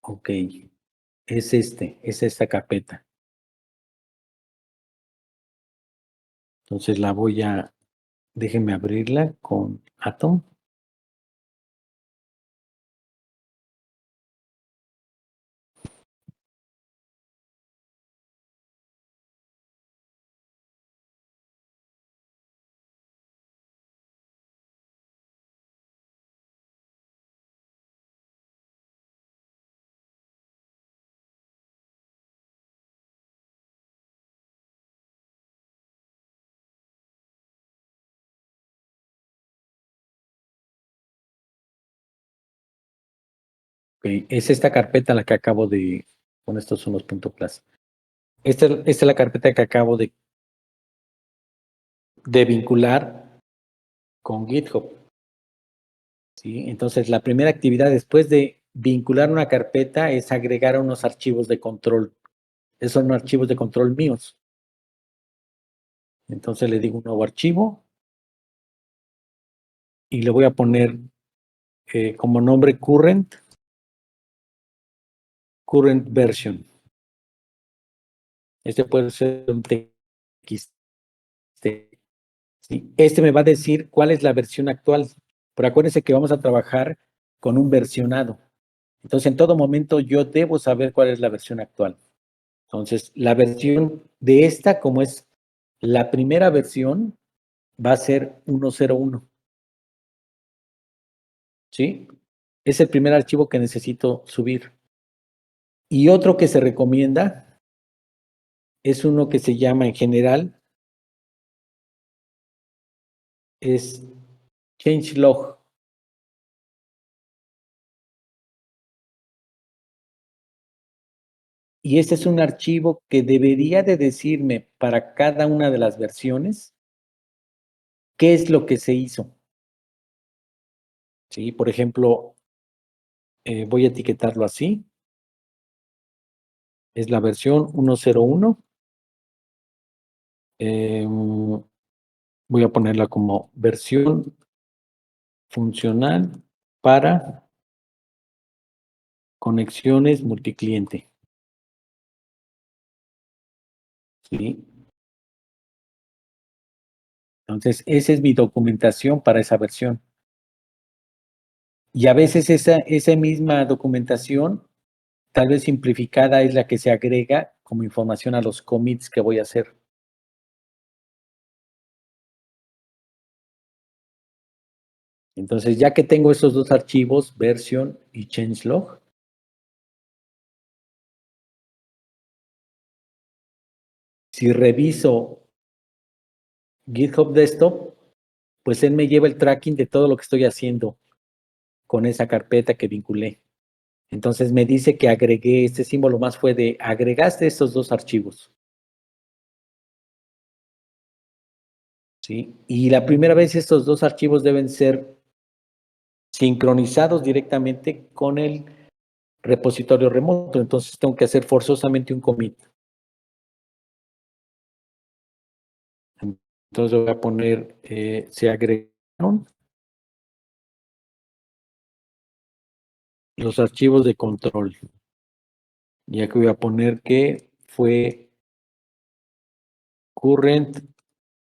Ok, es esta carpeta. Entonces déjenme abrirla con Atom. Ok, es esta carpeta la que acabo de, bueno, estos son los .class. Esta es la carpeta que acabo de vincular con GitHub. ¿Sí? Entonces, la primera actividad después de vincular una carpeta es agregar unos archivos de control. Esos son archivos de control míos. Entonces le digo un nuevo archivo y le voy a poner como nombre current version. Este puede ser un TXT. ¿Sí? Este me va a decir cuál es la versión actual. Pero acuérdense que vamos a trabajar con un versionado. Entonces, en todo momento yo debo saber cuál es la versión actual. Entonces, la versión de esta, como es la primera versión, va a ser 101. ¿Sí? Es el primer archivo que necesito subir. Y otro que se recomienda es uno que se llama en general, es changelog. Y este es un archivo que debería de decirme para cada una de las versiones qué es lo que se hizo. ¿Sí? Por ejemplo, voy a etiquetarlo así. Es la versión 101. Voy a ponerla como versión funcional para conexiones multicliente. ¿Sí? Entonces, esa es mi documentación para esa versión. Y a veces esa misma documentación, tal vez simplificada, es la que se agrega como información a los commits que voy a hacer. Entonces, ya que tengo esos dos archivos, version y changelog, si reviso GitHub Desktop, pues él me lleva el tracking de todo lo que estoy haciendo con esa carpeta que vinculé. Entonces me dice que agregué, este símbolo más fue de agregaste estos dos archivos. ¿Sí? Y la primera vez estos dos archivos deben ser sincronizados directamente con el repositorio remoto. Entonces tengo que hacer forzosamente un commit. Entonces voy a poner, se agregaron los archivos de control. Y aquí voy a poner que fue current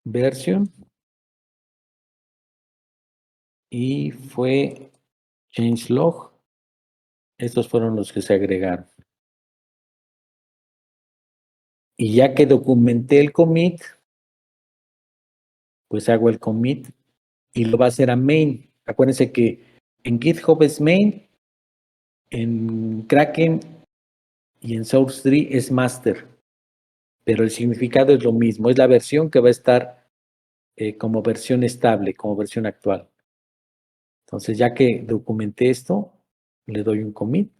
version y fue changelog. Estos fueron los que se agregaron. Y ya que documenté el commit, pues hago el commit y lo va a hacer a main. Acuérdense que en GitHub es main, en Kraken y en SourceTree es master, pero el significado es lo mismo, es la versión que va a estar como versión estable, como versión actual. Entonces, ya que documenté esto, le doy un commit.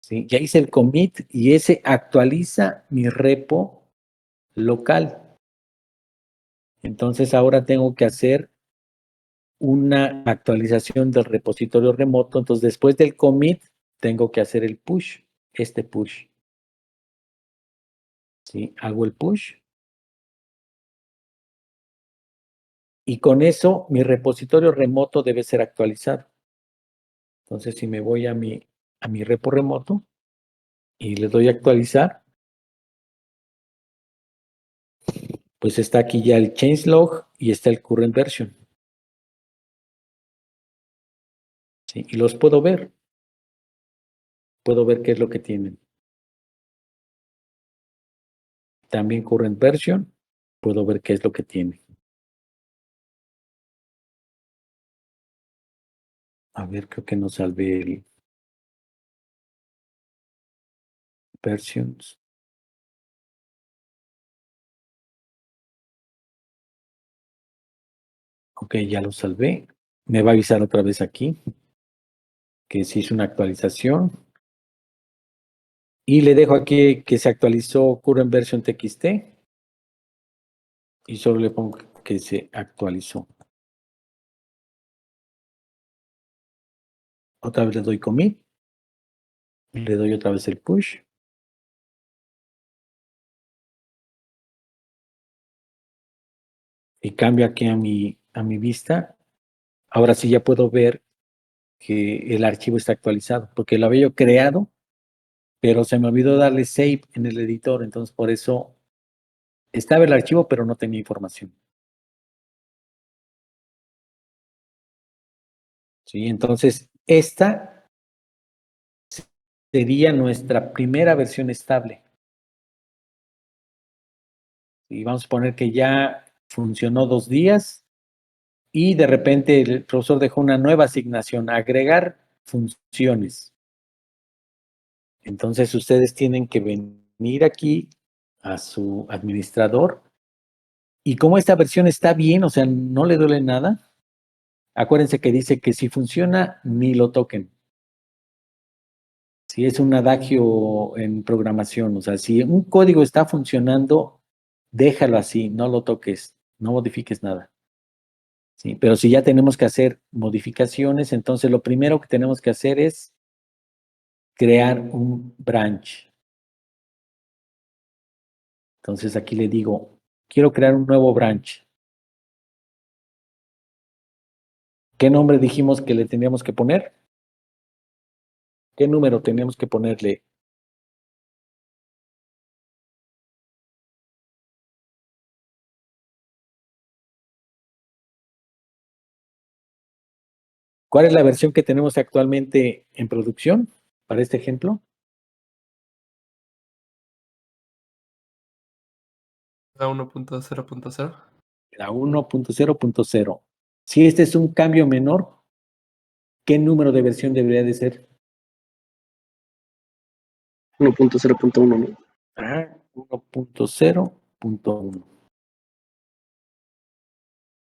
¿Sí? Ya hice el commit y ese actualiza mi repo local. Entonces, ahora tengo que hacer una actualización del repositorio remoto. Entonces, después del commit, tengo que hacer el push, este push. ¿Sí? Hago el push. Y con eso, mi repositorio remoto debe ser actualizado. Entonces, si me voy a mi repo remoto y le doy a actualizar, pues está aquí ya el changelog y está el current version. ¿Sí? Y los puedo ver. Puedo ver qué es lo que tienen. También current version, puedo ver qué es lo que tiene. A ver, creo que no salvé el versions. Ok, ya lo salvé. Me va a avisar otra vez aquí que se hizo una actualización. Y le dejo aquí que se actualizó current version txt. Y solo le pongo que se actualizó. Otra vez le doy commit. Le doy otra vez el push. Y cambio aquí a mi vista. Ahora sí ya puedo ver que el archivo está actualizado, porque lo había yo creado, pero se me olvidó darle save en el editor, entonces por eso estaba el archivo, pero no tenía información. Sí, entonces esta sería nuestra primera versión estable. Y vamos a poner que ya funcionó 2 días y de repente el profesor dejó una nueva asignación, agregar funciones. Entonces ustedes tienen que venir aquí a su administrador y como esta versión está bien, o sea, no le duele nada, acuérdense que dice que si funciona, ni lo toquen. Si es un adagio en programación, o sea, si un código está funcionando, déjalo así, no lo toques, no modifiques nada. Sí, pero si ya tenemos que hacer modificaciones, entonces lo primero que tenemos que hacer es crear un branch. Entonces aquí le digo, quiero crear un nuevo branch. ¿Qué nombre dijimos que le teníamos que poner? ¿Qué número teníamos que ponerle? ¿Cuál es la versión que tenemos actualmente en producción para este ejemplo? La 1.0.0. La 1.0.0. Si este es un cambio menor, ¿qué número de versión debería de ser? 1.0.1, ¿no? 1.0.1.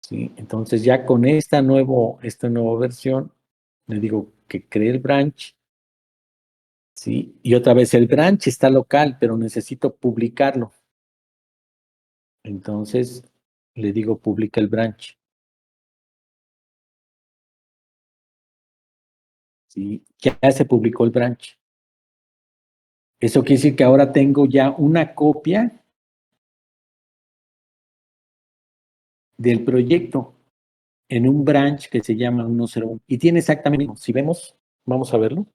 ¿Sí? Entonces ya con esta nueva versión, le digo que cree el branch, ¿sí? Y otra vez el branch está local, pero necesito publicarlo. Entonces le digo publica el branch. ¿Sí? Ya se publicó el branch. Eso quiere decir que ahora tengo ya una copia del proyecto en un branch que se llama 101 y tiene exactamente lo mismo. Si vemos, vamos a verlo.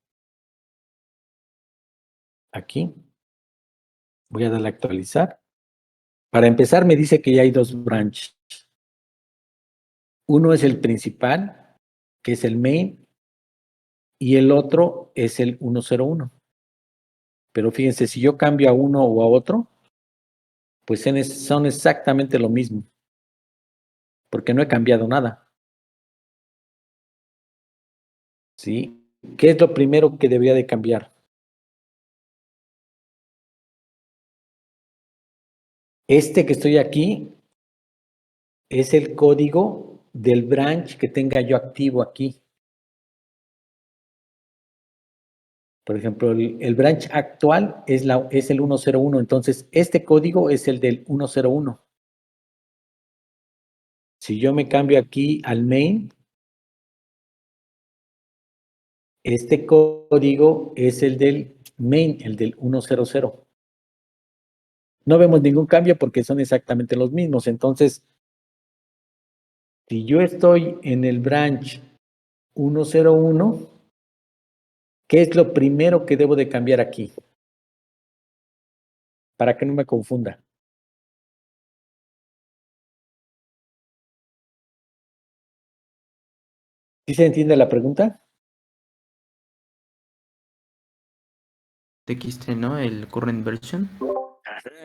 Aquí. Voy a darle a actualizar. Para empezar, me dice que ya hay 2 branches. Uno es el principal, que es el main, y el otro es el 101. Pero fíjense, si yo cambio a uno o a otro, pues son exactamente lo mismo, porque no he cambiado nada. ¿Sí? ¿Qué es lo primero que debería de cambiar? Este que estoy aquí es el código del branch que tenga yo activo aquí. Por ejemplo, el branch actual es el 101, entonces este código es el del 101. Si yo me cambio aquí al main, este código es el del main, el del 100. No vemos ningún cambio porque son exactamente los mismos. Entonces, si yo estoy en el branch 101, ¿qué es lo primero que debo de cambiar aquí? Para que no me confunda. ¿Sí se entiende la pregunta? TXT, ¿no? El current version.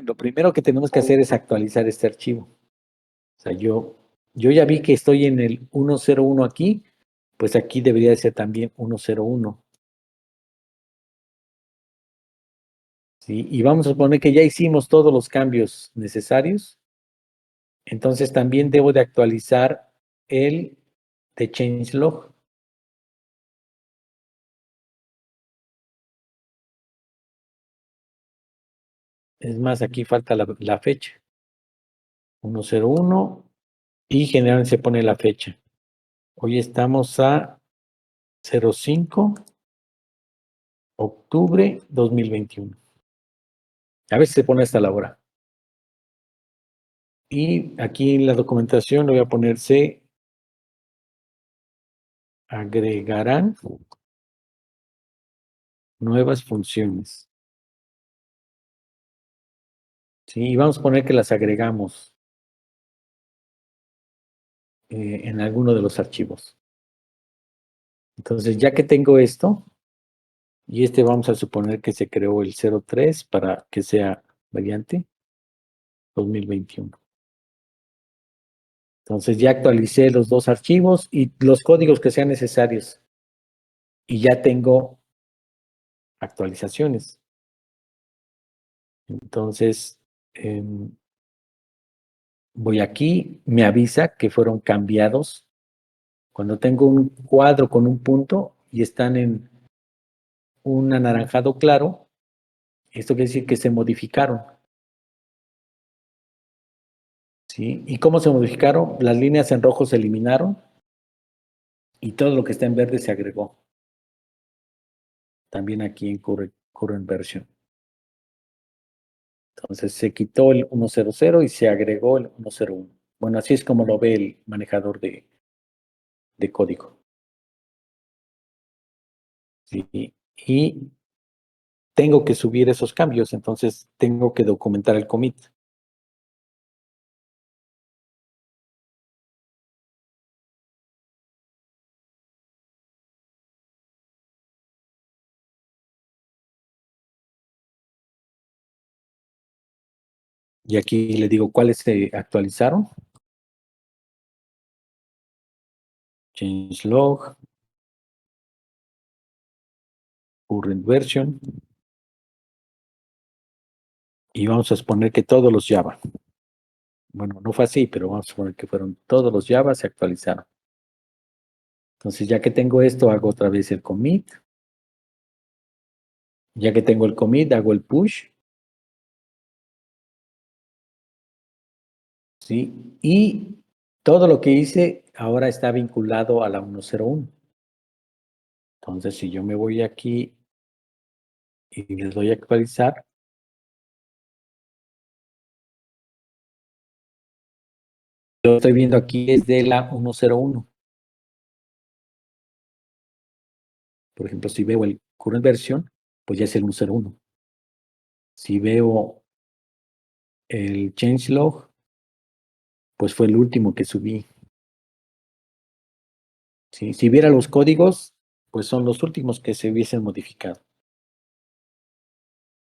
Lo primero que tenemos que hacer es actualizar este archivo. O sea, yo ya vi que estoy en el 101 aquí, pues aquí debería de ser también 101. ¿Sí? Y vamos a suponer que ya hicimos todos los cambios necesarios. Entonces también debo de actualizar el de changelog. Es más, aquí falta la fecha. 101 y generalmente se pone la fecha. Hoy estamos a 05 octubre 2021. A veces se pone hasta la hora. Y aquí en la documentación le voy a poner se agregarán nuevas funciones. Sí, y vamos a poner que las agregamos en alguno de los archivos. Entonces, ya que tengo esto, Y vamos a suponer que se creó el 03 para que sea variante 2021. Entonces ya actualicé los dos archivos y los códigos que sean necesarios. Y ya tengo actualizaciones. Entonces, voy aquí, me avisa que fueron cambiados. Cuando tengo un cuadro con un punto y están en un anaranjado claro, esto quiere decir que se modificaron. ¿Sí? ¿Y cómo se modificaron? Las líneas en rojo se eliminaron y todo lo que está en verde se agregó. También aquí en current version. Entonces se quitó el 100 y se agregó el 101. Bueno, así es como lo ve el manejador de código. ¿Sí? Y tengo que subir esos cambios, entonces tengo que documentar el commit. Y aquí le digo cuáles se actualizaron. Changelog. Current version. Y vamos a suponer que todos los Java. Bueno, no fue así, pero vamos a suponer que fueron todos los Java se actualizaron. Entonces, ya que tengo esto, hago otra vez el commit. Ya que tengo el commit, hago el push. ¿Sí? Y todo lo que hice ahora está vinculado a la 101. Entonces, si yo me voy aquí y les doy a actualizar, lo estoy viendo aquí es de la 101. Por ejemplo, si veo el current version, pues ya es el 101. Si veo el changelog, pues fue el último que subí. ¿Sí? Si viera los códigos, pues son los últimos que se hubiesen modificado.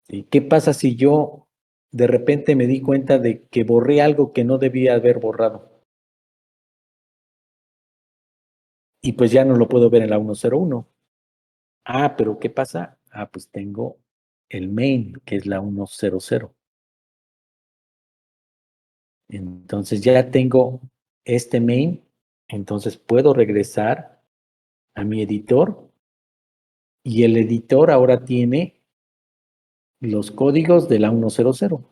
¿Sí? ¿Qué pasa si yo de repente me di cuenta de que borré algo que no debía haber borrado? Y pues ya no lo puedo ver en la 101. Ah, pero ¿qué pasa? Ah, pues tengo el main, que es la 100. Entonces ya tengo este main, entonces puedo regresar a mi editor y el editor ahora tiene los códigos de la 100.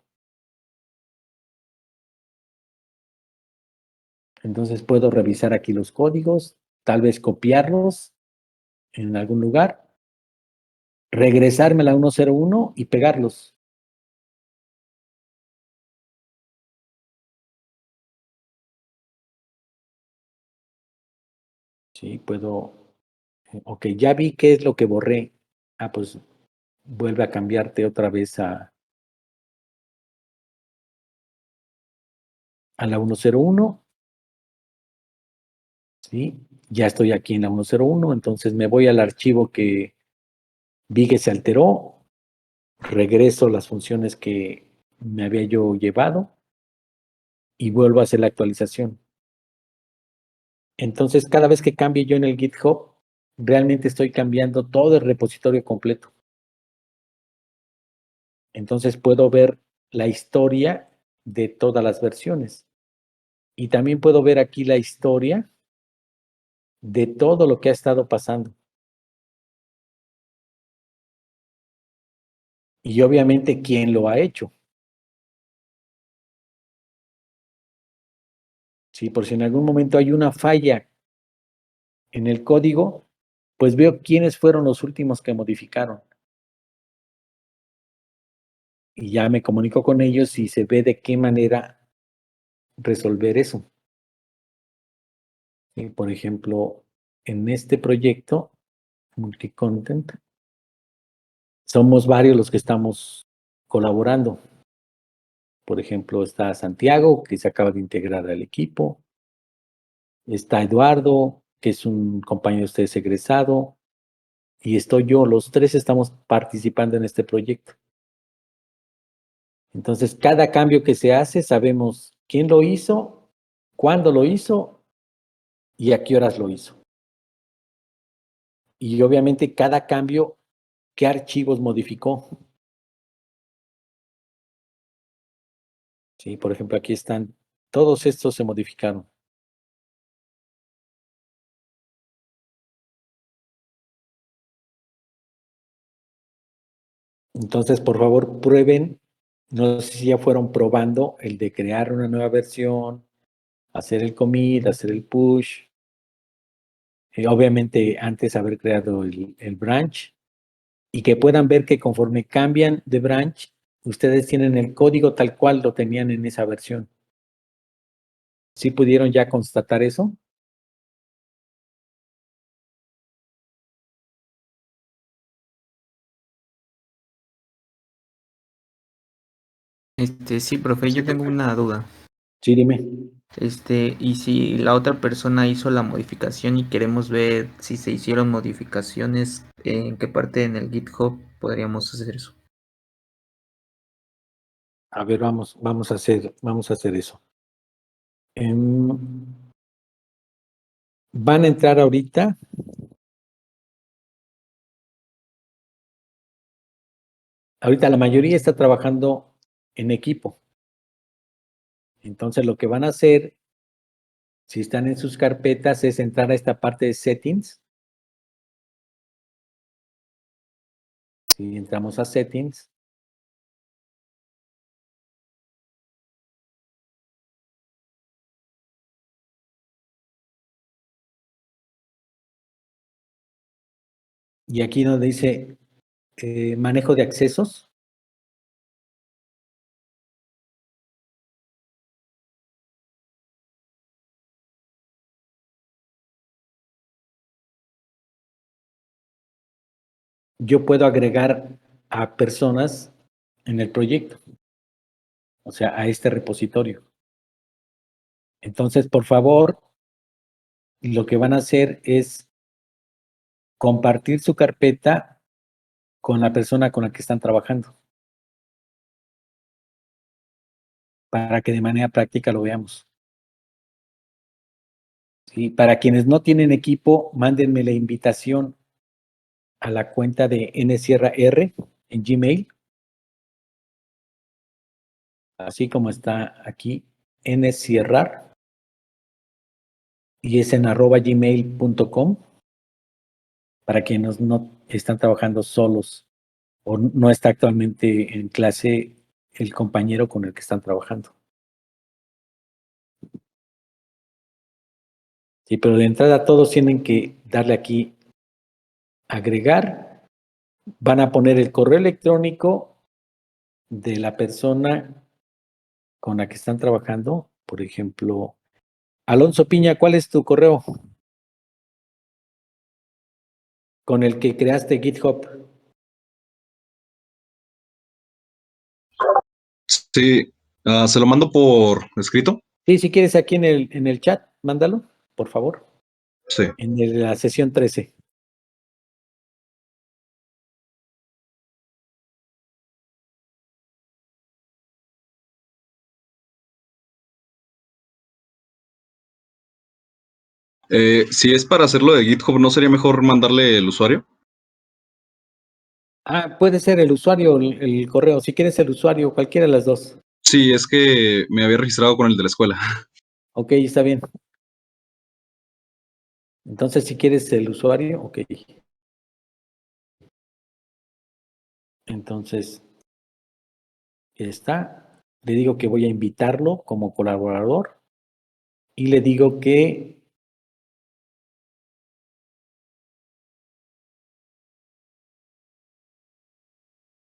Entonces puedo revisar aquí los códigos, tal vez copiarlos en algún lugar, regresarme a la 101 y pegarlos. Sí, puedo. Ok, ya vi qué es lo que borré. Ah, pues vuelve a cambiarte otra vez a la 101. ¿Sí? Ya estoy aquí en la 101, entonces me voy al archivo que vi que se alteró, regreso las funciones que me había yo llevado y vuelvo a hacer la actualización. Entonces, cada vez que cambie yo en el GitHub, realmente estoy cambiando todo el repositorio completo. Entonces, puedo ver la historia de todas las versiones. Y también puedo ver aquí la historia de todo lo que ha estado pasando. Y obviamente, quién lo ha hecho. Sí, por si en algún momento hay una falla en el código, pues veo quiénes fueron los últimos que modificaron. Y ya me comunico con ellos y se ve de qué manera resolver eso. Y por ejemplo, en este proyecto, Multicontent, somos varios los que estamos colaborando. Por ejemplo, está Santiago, que se acaba de integrar al equipo. Está Eduardo, que es un compañero de ustedes egresado. y estoy yo, los tres estamos participando en este proyecto. Entonces, cada cambio que se hace, sabemos quién lo hizo, cuándo lo hizo y a qué horas lo hizo. Y obviamente cada cambio, qué archivos modificó. Sí, por ejemplo, aquí están, todos estos se modificaron. Entonces, por favor, prueben, no sé si ya fueron probando el de crear una nueva versión, hacer el commit, hacer el push, obviamente antes haber creado el branch, y que puedan ver que conforme cambian de branch, ustedes tienen el código tal cual lo tenían en esa versión. ¿Sí pudieron ya constatar eso? Sí, profe, yo tengo una duda. Sí, dime. Y si la otra persona hizo la modificación y queremos ver si se hicieron modificaciones, ¿en qué parte en el GitHub podríamos hacer eso? A ver, vamos a hacer eso. Van a entrar ahorita. Ahorita la mayoría está trabajando en equipo. Entonces lo que van a hacer, si están en sus carpetas, es entrar a esta parte de settings. Si entramos a settings. Y aquí donde dice manejo de accesos. Yo puedo agregar a personas en el proyecto, o sea, a este repositorio. Entonces, por favor, lo que van a hacer es compartir su carpeta con la persona con la que están trabajando, para que de manera práctica lo veamos. ¿Sí? Para quienes no tienen equipo, mándenme la invitación a la cuenta de nsierra R en Gmail, así como está aquí, nsierrar, y es en @gmail.com, para quienes no están trabajando solos o no está actualmente en clase el compañero con el que están trabajando. Sí, pero de entrada todos tienen que darle aquí agregar, van a poner el correo electrónico de la persona con la que están trabajando. Por ejemplo, Alonso Piña, ¿cuál es tu correo con el que creaste GitHub? Sí, se lo mando por escrito. Sí, si quieres aquí en el chat, mándalo, por favor, Sí. en la sesión 13. Si es para hacerlo de GitHub, ¿no sería mejor mandarle el usuario? Puede ser el usuario, el correo, si quieres el usuario, cualquiera de las dos. Sí, es que me había registrado con el de la escuela. Ok, está bien. Entonces, si quieres el usuario, ok. Entonces, está. Le digo que voy a invitarlo como colaborador y le digo que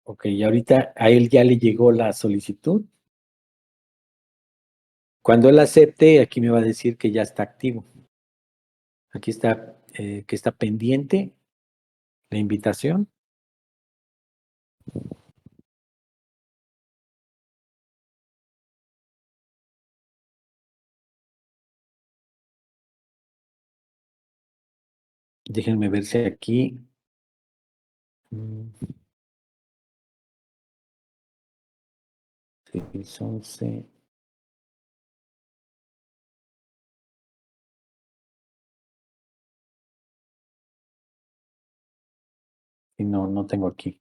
ok, y ahorita a él ya le llegó la solicitud. Cuando él acepte, aquí me va a decir que ya está activo. Aquí está, que está pendiente la invitación. Déjenme ver si aquí Mm. 6, 11. Y no tengo aquí.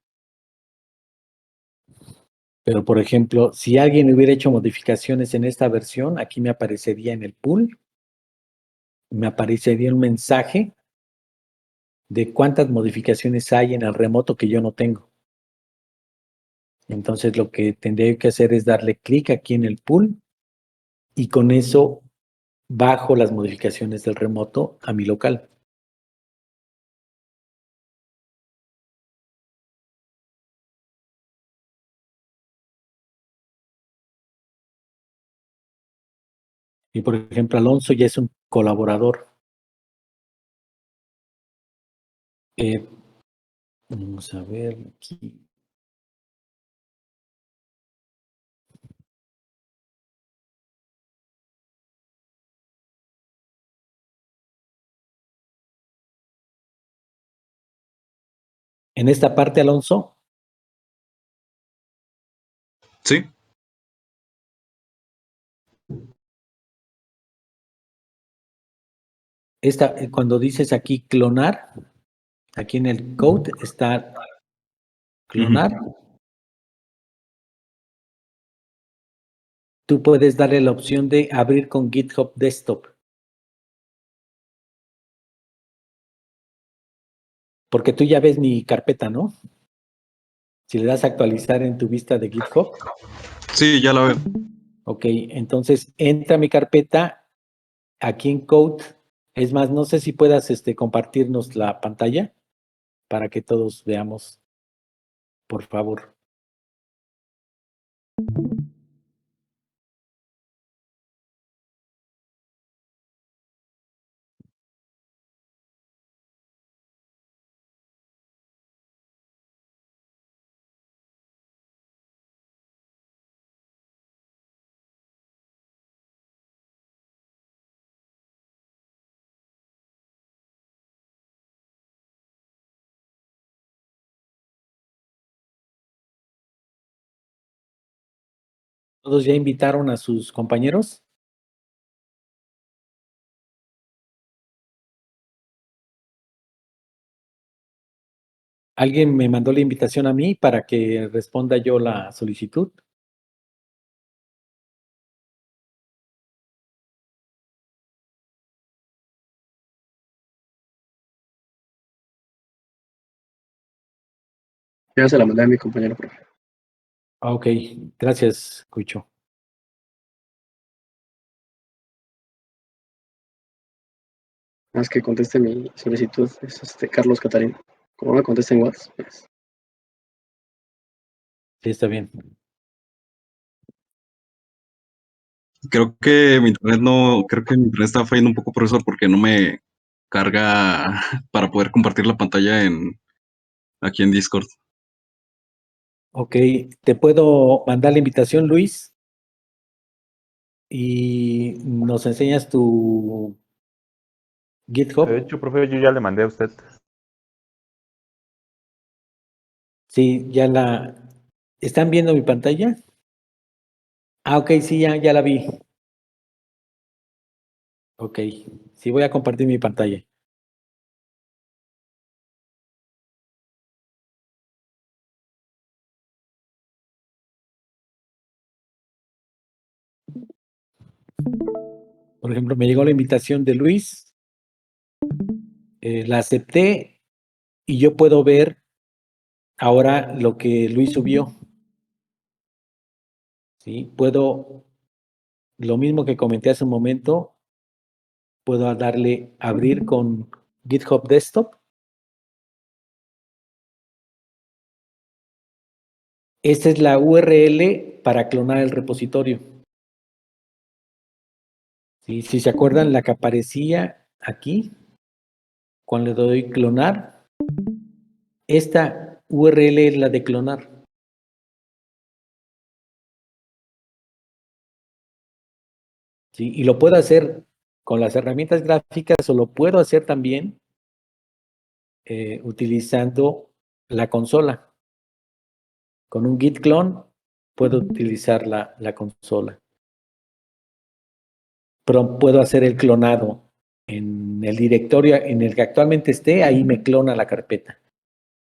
Pero, por ejemplo, si alguien hubiera hecho modificaciones en esta versión, aquí me aparecería en el pool, me aparecería un mensaje de cuántas modificaciones hay en el remoto que yo no tengo. Entonces, lo que tendría que hacer es darle clic aquí en el pool y con eso bajo las modificaciones del remoto a mi local. Y por ejemplo, Alonso ya es un colaborador. Vamos a ver aquí. En esta parte, Alonso, Sí, cuando dices aquí clonar, aquí en el code está clonar. Tú puedes darle la opción de abrir con GitHub Desktop. Porque tú ya ves mi carpeta, ¿no? Si le das a actualizar en tu vista de GitHub. sí, ya la veo. Ok, entonces entra a mi carpeta aquí en Code. Es más, no sé si puedas compartirnos la pantalla para que todos veamos, por favor. ¿Todos ya invitaron a sus compañeros? ¿Alguien me mandó la invitación a mí para que responda yo la solicitud? Ya se la mandé a mi compañero, profe. Ok, gracias, Cucho. Más que conteste mi solicitud, es Carlos Catarín. Como me conteste en WhatsApp, pues, Sí, está bien. Creo que mi internet está fallando un poco por eso, porque no me carga para poder compartir la pantalla aquí en Discord. Ok, ¿te puedo mandar la invitación, Luis? Y nos enseñas tu GitHub. De hecho, profe, yo ya le mandé a usted. Sí, ¿Están viendo mi pantalla? Ah, ok, sí, ya la vi. Ok, sí, voy a compartir mi pantalla. Por ejemplo, me llegó la invitación de Luis, la acepté y yo puedo ver ahora lo que Luis subió. ¿Sí? Puedo, lo mismo que comenté hace un momento, puedo darle abrir con GitHub Desktop. Esta es la URL para clonar el repositorio. ¿Sí? Si se acuerdan, la que aparecía aquí, cuando le doy clonar, esta URL es la de clonar. ¿Sí? Y lo puedo hacer con las herramientas gráficas o lo puedo hacer también utilizando la consola. Con un git clone puedo utilizar la consola. Pero puedo hacer el clonado en el directorio en el que actualmente esté, ahí me clona la carpeta.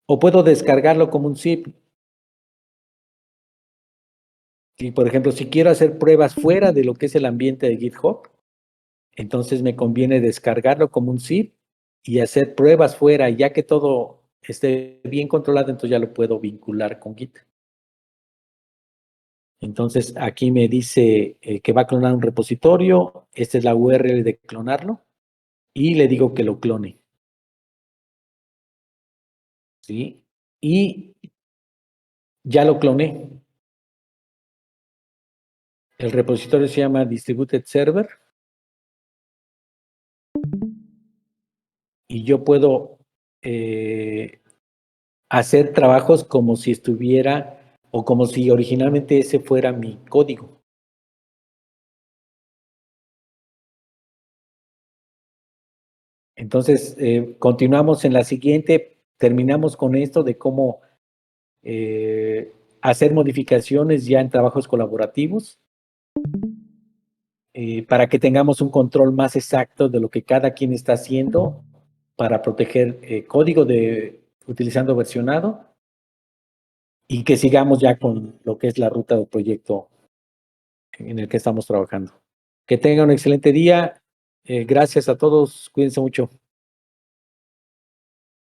O puedo descargarlo como un zip. Y, por ejemplo, si quiero hacer pruebas fuera de lo que es el ambiente de GitHub, entonces me conviene descargarlo como un zip y hacer pruebas fuera. Y ya que todo esté bien controlado, entonces ya lo puedo vincular con Git. Entonces, aquí me dice que va a clonar un repositorio. Esta es la URL de clonarlo. Y le digo que lo clone. ¿Sí? Y ya lo cloné. El repositorio se llama Distributed Server. Y yo puedo hacer trabajos como si estuviera o como si originalmente ese fuera mi código. Entonces, continuamos en la siguiente, terminamos con esto de cómo hacer modificaciones ya en trabajos colaborativos para que tengamos un control más exacto de lo que cada quien está haciendo para proteger código utilizando versionado y que sigamos ya con lo que es la ruta del proyecto en el que estamos trabajando. Que tengan un excelente día. Gracias a todos. Cuídense mucho.